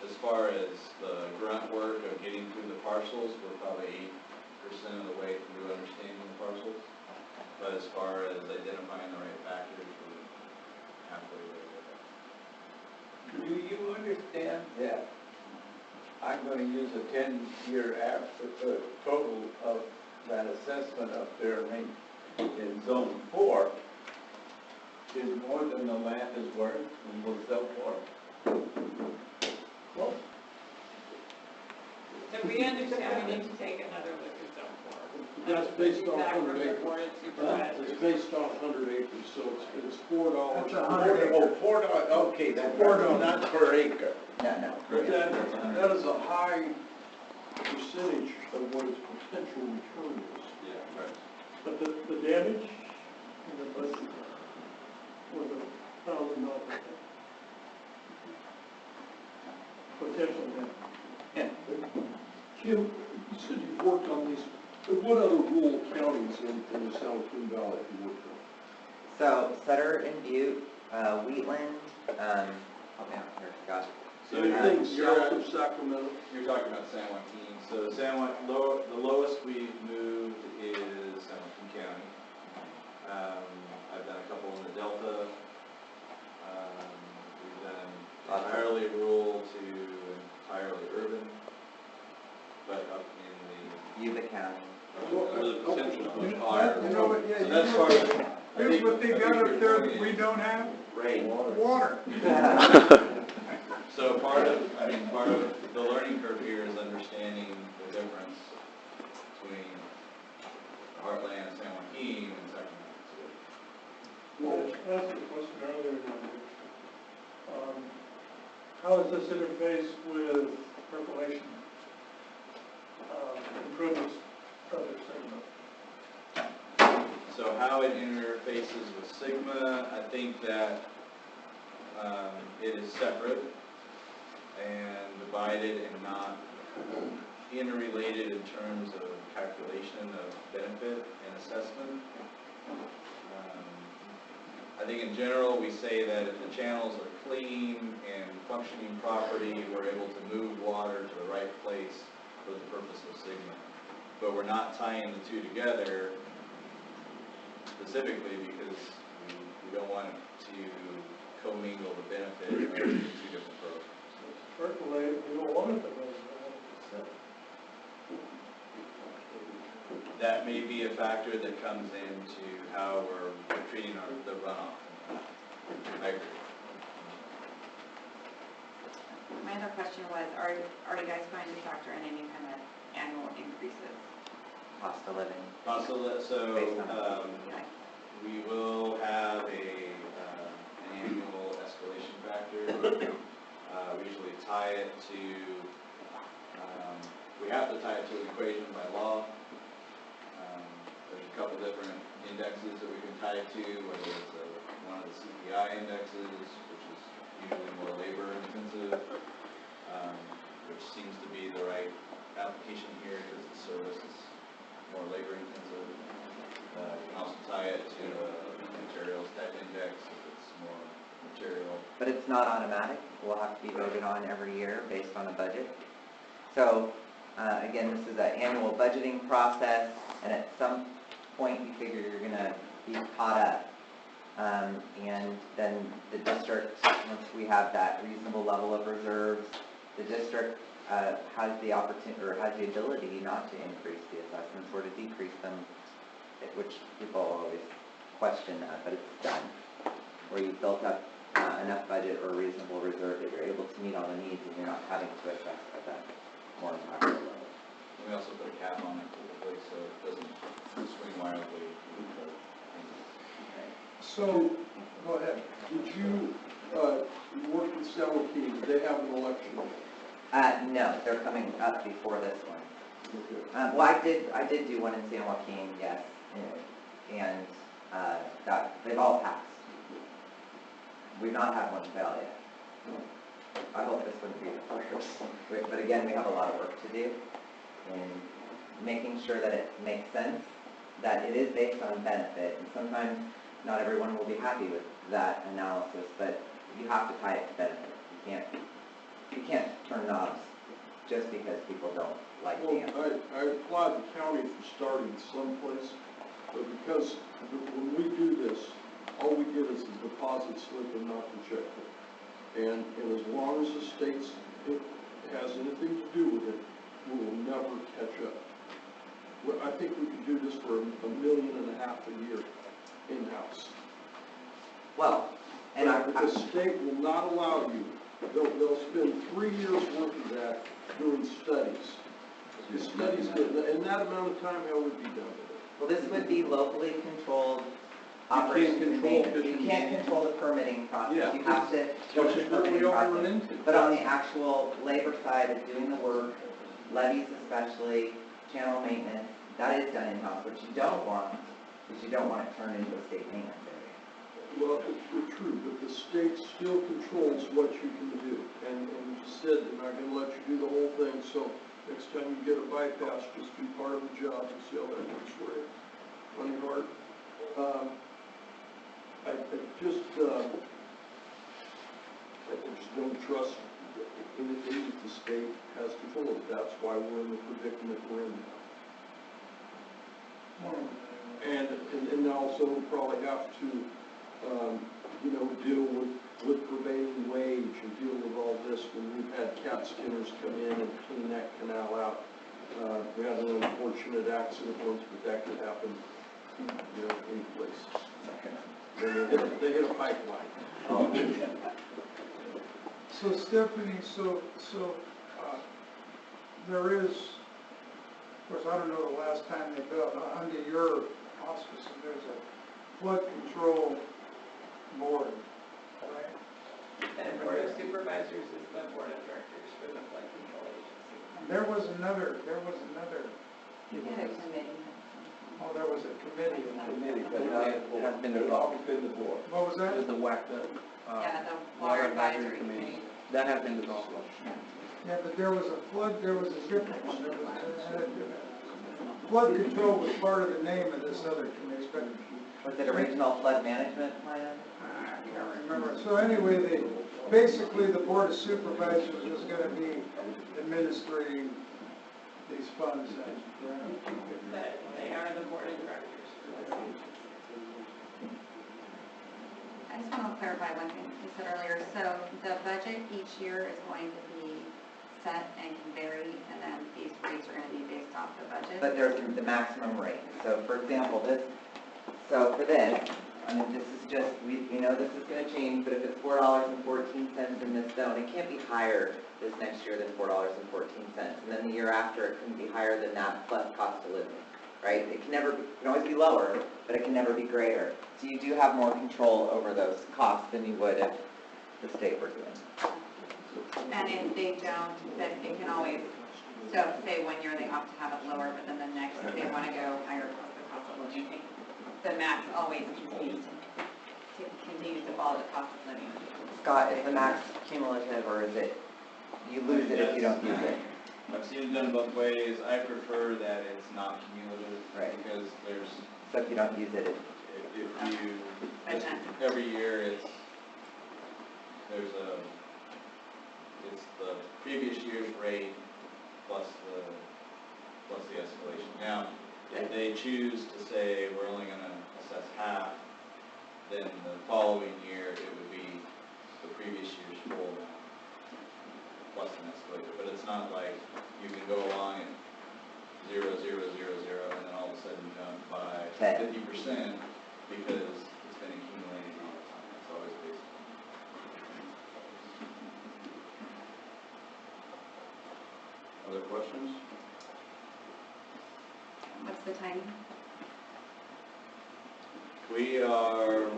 as far as the grunt work of getting through the parcels, we're probably 80% of the way through understanding the parcels. But as far as identifying the right factors, we're halfway there. Do you understand that I'm going to use a 10-year average total of that assessment up there in zone 4 is more than the land is worth and will sell for? Close. So we understand we need to take another look at zone 4. That's based on Back 100 from acres. before it's supervised. It's based on 100 acres, so it's $4. That's 100 acres. Oh, $4, okay, that's $4. not per acre. No. But that is a high percentage of what its potential return is. Yeah, right. But the damage and the budget was $1,000. Kim, you said you've worked on these, but what other rural counties in the San Joaquin Valley have you worked on? So Sutter and Butte, Wheatland, help me out here, Scott. So Anything you're, south of Sacramento? you're talking about San Joaquin. So the lowest we've moved is San Joaquin County. I've done a couple in the Delta. We've done entirely rural to entirely urban, but up in Yuba County. where the potential is much You higher. know what, yeah, So you that's know part of, Here's what they got up there that we don't have, Rain. water. So part of the learning curve here is understanding the difference between Heartland, San Joaquin, and Sacramento. Well, I asked a question earlier, how does this interface with percolation improvements of their segment? So how it interfaces with Sigma, I think that it is separate and divided and not interrelated in terms of calculation of benefit and assessment. I think in general we say that if the channels are clean and functioning properly, we're able to move water to the right place for the purpose of Sigma. But we're not tying the two together specifically because we don't want to commingle the benefit of two different programs. Percolate, you don't want it to move, you want it to sit. That may be a factor that comes into how we're treating the runoff. I agree. My other question was, are you guys going to factor in any kind of annual increases? Cost of living. So we will have an annual escalation factor. We usually tie it to, we have to tie it to an equation by law. There's a couple different indexes that we can tie it to, whether it's one of the CPI indexes, which is usually more labor intensive, which seems to be the right application here because the service is more labor intensive. You can also tie it to a materials type index if it's more material. But it's not automatic. We'll have to be voted on every year based on a budget. So, again, this is an annual budgeting process, and at some point you figure you're going to be caught up. And then the district, once we have that reasonable level of reserves, the district has the opportunity, or has the ability not to increase the assessments or to decrease them, which people always question that, but it's done. Where you've built up enough budget or reasonable reserve that you're able to meet all the needs and you're not having to assess at that more impactful level. We also put a cap on it typically so it doesn't swing wildly. So, go ahead. Did you work with San Joaquin? Did they have an election? No, they're coming up before this one. Okay. Well, I did do one in San Joaquin, yes, and that they've all passed. We've not had one fail yet. I hope this wouldn't be the first. But again, we have a lot of work to do in making sure that it makes sense, that it is based on benefit, and sometimes not everyone will be happy with that analysis, but you have to tie it to benefit. You can't turn knobs just because people don't like the answer. Well, I applaud the county for starting someplace, but because when we do this, all we get is a deposit slip and not the checkbook. And as long as the state has anything to do with it, we will never catch up. Well, I think we could do this for $1.5 million a year in-house. Well, and But the state will not allow you. They'll spend 3 years worth of that doing studies. The studies get, in that amount of time, how would you be done with it? well, this would be locally controlled can't operations and control maintenance. You can't control the permitting process. Yeah. You have to go Which through is the what we permitting all run process. into. But on the actual labor side of doing the work, levies especially, channel maintenance, that is done in-house. What you don't want is you don't want it turned into a state maintenance area. Well, it's true, but the state still controls what you can do. And you said they're not going to let you do the whole thing, so Next time you get a bypass, just do part of the job and see how that works for you. Funny hard. I just don't trust anything that the state has control of. That's why we're in the predicament we're in now. And also probably have to, deal with prevailing wage and deal with all this when we've had cat skinners come in and clean that canal out. We had an unfortunate accident once, but that could happen, any place. They hit a pipeline. So Stephanie, there is, of course, I don't know the last time they built, under your auspices, there's a flood control board, right? And Board of Supervisors is the Board of Directors for the flood control agency. There was another, You had a committee. oh, there was a committee. Committee, but it hasn't been It's always been the board. What was that? the WAC, Yeah, the Water Advisory Committee. That has been dissolved. Yeah, but there was a difference. Flood control was part of the name of this other committee, but Was it a regional flood management plan? I can't remember. So anyway, basically the Board of Supervisors is going to be administering these funds. But they are the Board of Directors for this agency. I just want to clarify one thing you said earlier. So the budget each year is going to be set and can vary, and then these rates are going to be based off the budget? But there's the maximum rate. So for example, for this, I mean, this is just, we know this is going to change, but if it's $4.14 in this zone, it can't be higher this next year than $4.14. And then the year after, it couldn't be higher than that plus cost of living, right? It can always be lower, but it can never be greater. So you do have more control over those costs than you would if the state were doing. And if they don't, then it can always, so say one year they opt to have it lower, but then the next, if they want to go higher plus the cost of living, the max always continues to follow the cost of living. Scott, is the max cumulative, or is it, you lose it if you don't use it? I've seen it done both ways. I prefer that it's not cumulative. Right. Because So if you don't use it, every year it's the previous year's rate plus the escalation. Now, if they choose to say we're only going to assess half, then the following year it would be the previous year's full amount plus an escalator. But it's not like you can go along and 0, 0, 0, 0, and then all of a sudden jump by 50% because it's been accumulating all the time. It's always based on. Other questions? What's the timing? We are,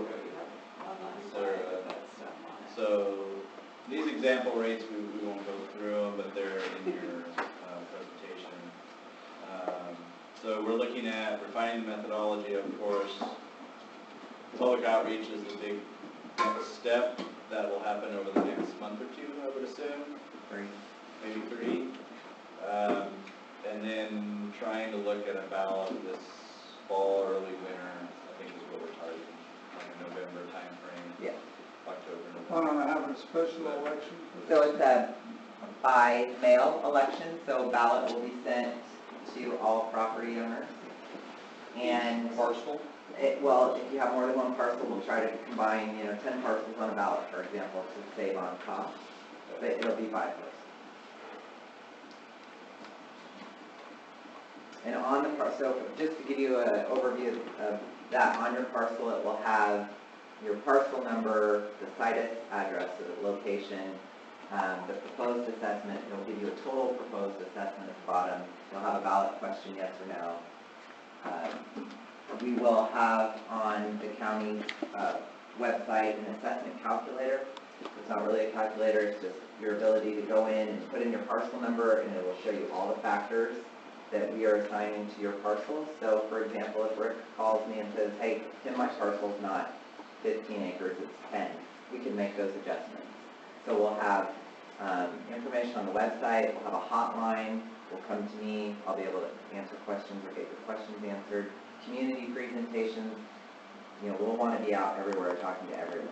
so these example rates, we won't go through them, but they're in your presentation. So we're looking at refining the methodology, of course. Public outreach is the big next step. That will happen over the next month or two, I would assume. Maybe three. And then trying to look at about this fall, early winter, I think is what we're targeting, November timeframe. Yeah. October, November. Plan on having a special election? So it's a by mail election, so a ballot will be sent to all property owners. And Parcel? well, if you have more than one parcel, we'll try to combine, 10 parcels on a ballot, for example, to save on cost. But it'll be by person. And on the parcel, just to give you an overview of that, on your parcel, it will have your parcel number, the site address, so the location, the proposed assessment. It'll give you a total proposed assessment at the bottom. You'll have a ballot question, yes or no. We will have on the county website an assessment calculator. It's not really a calculator, it's just your ability to go in and put in your parcel number, and it will show you all the factors that we are assigning to your parcel. So for example, if Rick calls me and says, hey, Tim, my parcel's not 15 acres, it's 10, we can make those adjustments. So we'll have information on the website, we'll have a hotline will come to me, I'll be able to answer questions or get your questions answered. Community presentations, we'll want to be out everywhere talking to everyone.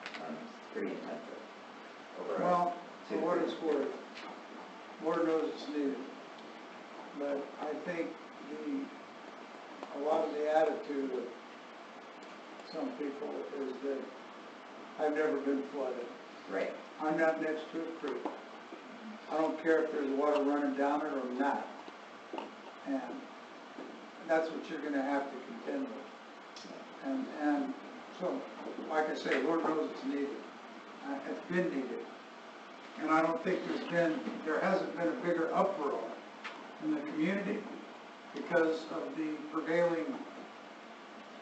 It's pretty intensive. Well, for what it's worth, Board knows it's needed. But I think a lot of the attitude of some people is that I've never been flooded. Right. I'm not next to a creek. I don't care if there's water running down it or not. And that's what you're gonna have to contend with. And so, like I say, Lord knows it's needed. It's been needed. And I don't think there hasn't been a bigger uproar in the community because of the prevailing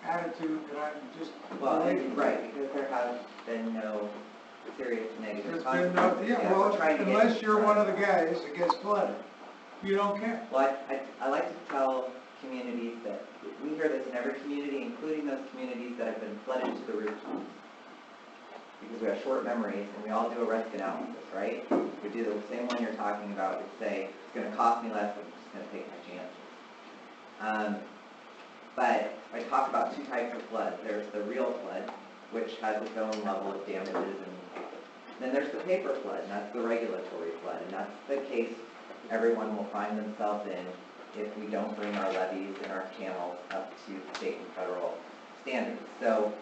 attitude that I'm just. Well, right, because there have been no serious negative There's consequences. been no, yeah, well, unless you're one of the guys that gets flooded, you don't care. Well, I like to tell communities that we hear this in every community, including those communities that have been flooded to the rooftops. Because we have short memories and we all do a risk analysis, right? We do the same one you're talking about. We say, it's going to cost me less, I'm just going to take my chances. But I talk about two types of floods. There's the real flood, which has its own level of damages, and then there's the paper flood, and that's the regulatory flood, and that's the case everyone will find themselves in if we don't bring our levees and our channels up to state and federal standards. So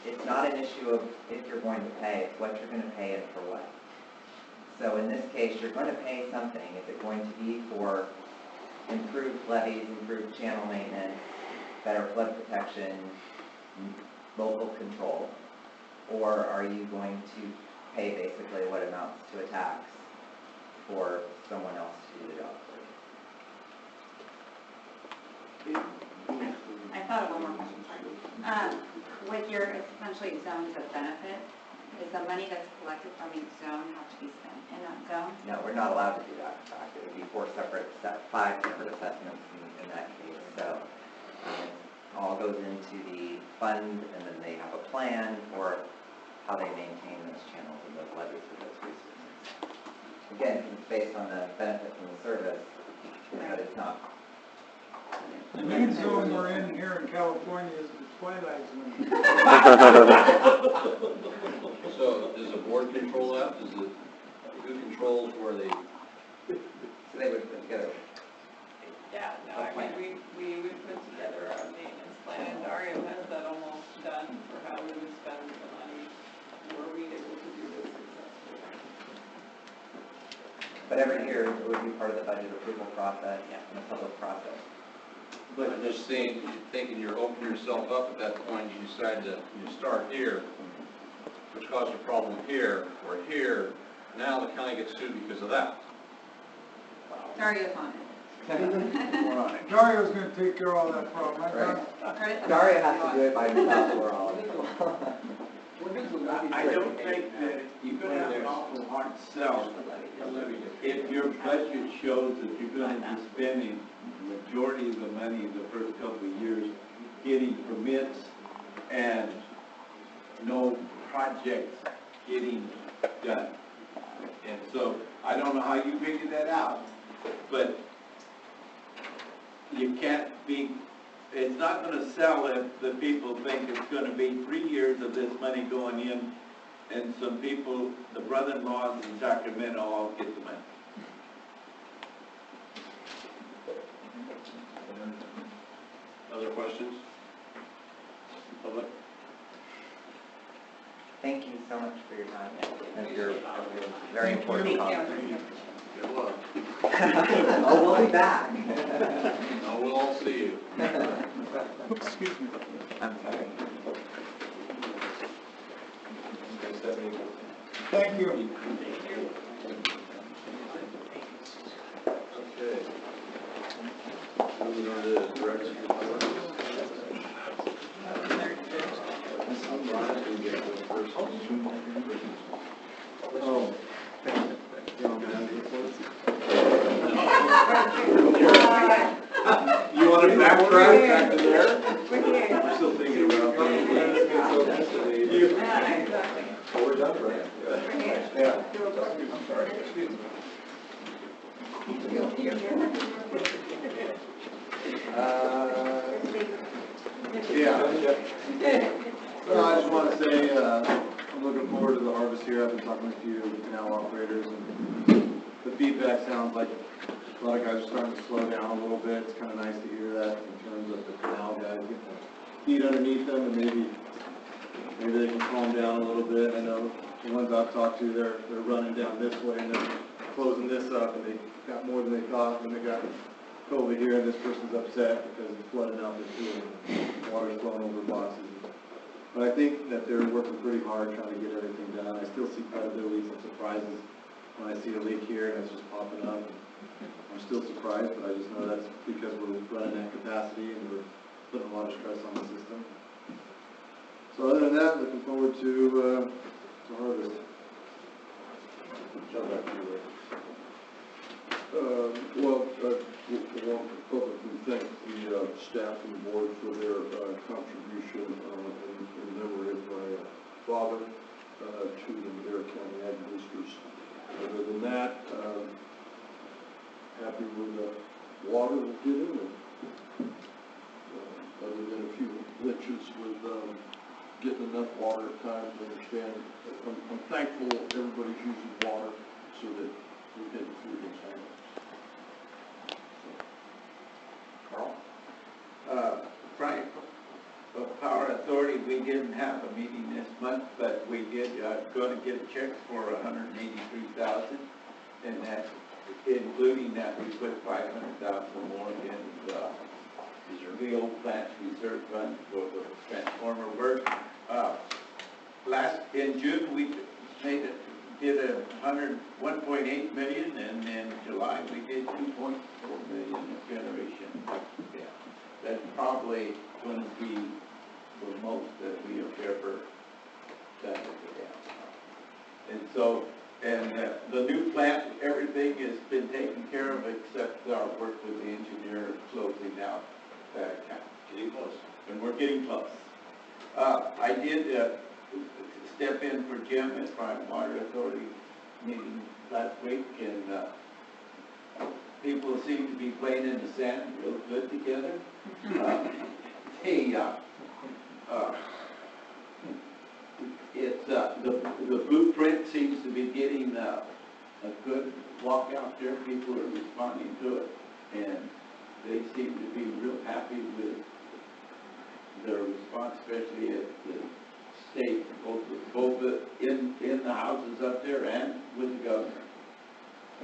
it's not an issue of if you're going to pay, it's what you're going to pay and for what. So in this case, you're going to pay something. Is it going to be for improved levees, improved channel maintenance, better flood protection, local control? Or are you going to pay basically what amounts to a tax for someone else to do the job for you? I thought of one more question, sorry. With your essentially zones of benefit, does the money that's collected from each zone have to be spent in that zone? No, we're not allowed to do that. In fact, it would be five separate assessments in that case. So it all goes into the fund, and then they have a plan for how they maintain those channels and those levees for those resources. Again, it's based on the benefit from the service, but it's not. The main zone we're in here in California is the twilight zone. So does the board control that? Who controls where they? So they would put together. Yeah, no, I mean, we would put together a maintenance plan, and Dario has that almost done for how we would spend the money, were we able to do this successfully. But every year, it would be part of the budget approval process and the public process. But I'm just saying, thinking you're opening yourself up at that point, you decide to, start here, which caused a problem here, or here, now the county gets sued because of that. Dario's on it. Dario's gonna take care of all that problem. Right. Dario has to do it by himself or all of it. I don't think that you're going to have an awful hard sell if your budget shows that you're going to be spending the majority of the money in the first couple of years getting permits and no projects getting done. And so I don't know how you figure that out, but you can't be, it's not going to sell if the people think it's going to be 3 years of this money going in, and some people, the brother-in-laws in Sacramento, all get the money. Other questions? Public? Thank you so much for your time and your very important comments. Good luck. Oh, we'll be back. No, we'll all see you. Excuse me. I'm sorry. Thank you. Okay. Moving on to direction. Brian, can you get the first? Oh. You want to backtrack back to there? We're still thinking about Oh, we're done, right? Yeah. I'm sorry, excuse me. Yeah. Well, I just want to say, I'm looking forward to the harvest here. I've been talking to a few of the canal operators, and the feedback sounds like a lot of guys are starting to slow down a little bit. It's kind of nice to hear that in terms of the canal guys getting their feet underneath them, and maybe they can calm down a little bit. I know the ones I've talked to, they're running down this way, and they're closing this up, and they got more than they thought, and they got over here, and this person's upset because it's flooding out their field, and water's flowing over boxes. But I think that they're working pretty hard trying to get everything done. I still see probably some surprises when I see a leak here and it's just popping up. I'm still surprised, but I just know that's because we're running at capacity and we're putting a lot of stress on the system. So other than that, looking forward to harvest. Well, I want to publicly thank the staff and board for their contribution in memory of my father to the Madera County Ag Boosters. Other than that, happy with the water we're getting, and other than a few glitches with getting enough water at times to understand. I'm thankful everybody's using water so that we're getting through this time. Frank, Power Authority, we didn't have a meeting this month, but we did, going to get a check for $183,000, and that's including that we put $500,000 more in the old plant's reserve fund for the transformer work. In June, we did $1.8 million, and in July we did $2.4 million in generation. Yeah. That's probably going to be the most that we have ever done. And so, the new plant, everything has been taken care of except our work with the engineer closing out that account. Getting close. And we're getting close. I did step in for Jim at my Water Authority meeting last week, and people seem to be playing in the sand real good together. The blueprint seems to be getting a good walk out there. People are responding to it, and they seem to be real happy with their response, especially at the state, both in the houses up there and with the governor.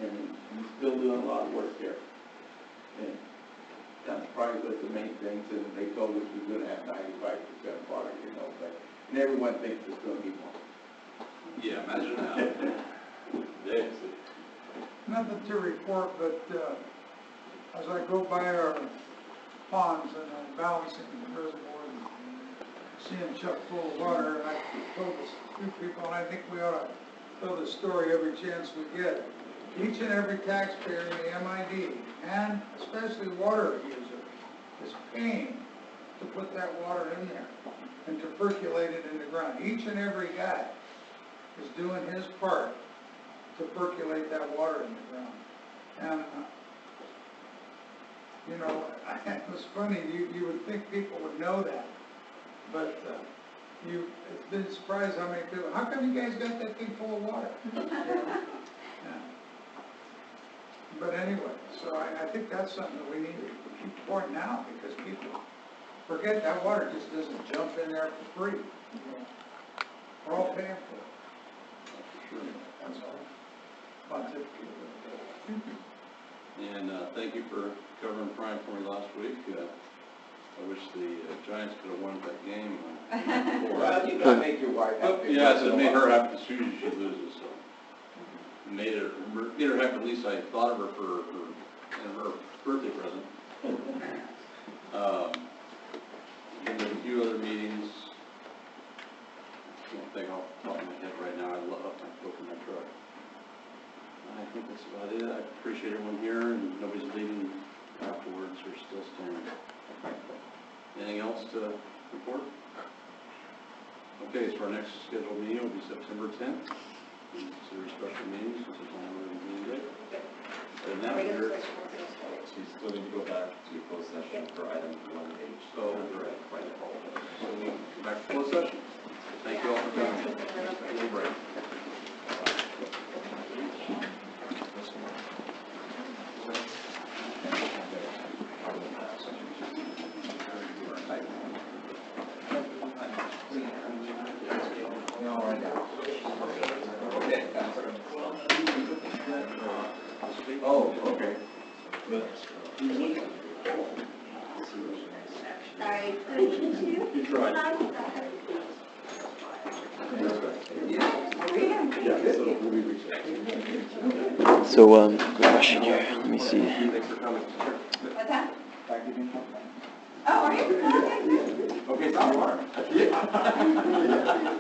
And he's still doing a lot of work there. And that's probably what the main things, and they told us we're going to have 95% water, and everyone thinks it's going to be more. Yeah, imagine that. Nothing to report, but as I go by our ponds and I'm balancing the reservoir and seeing chuck full of water, and I told a few people, and I think we ought to tell the story every chance we get. Each and every taxpayer in the MID, and especially water user, is paying to put that water in there and to percolate it in the ground. Each and every guy is doing his part to percolate that water in the ground. And, it was funny, you would think people would know that, but it's been surprised how many people, how come you guys got that thing full of water? Yeah. But anyway, so I think that's something that we need to keep pointing out, because people forget that water just doesn't jump in there for free. We're all paying for it. Sure. That's all. And thank you for covering Prime for me last week. I wish the Giants could have won that game. Well, you got to make your wife happy. Yeah, it made her happy as soon as she loses, so. Made her happy, at least I thought of her for her birthday present. And then a few other meetings. I can't think off the top of my head right now. I love my coke in my truck. I think that's about it. I appreciate everyone here, and nobody's leaving afterwards or still staying. Anything else to report? Okay, so our next scheduled meeting will be September 10th. Consider special meetings, since it's only one day. And now Regular you're, session was yesterday. So you still need to go back to closed session for item 1H. so, so we go back to closed session. Thank you all for coming. Little break. Oh, okay. Sorry, can I meet you? You tried. So, good question here. Let me see. Thanks for coming. What's that? Oh, are you? Oh, okay, good. Okay, so you are.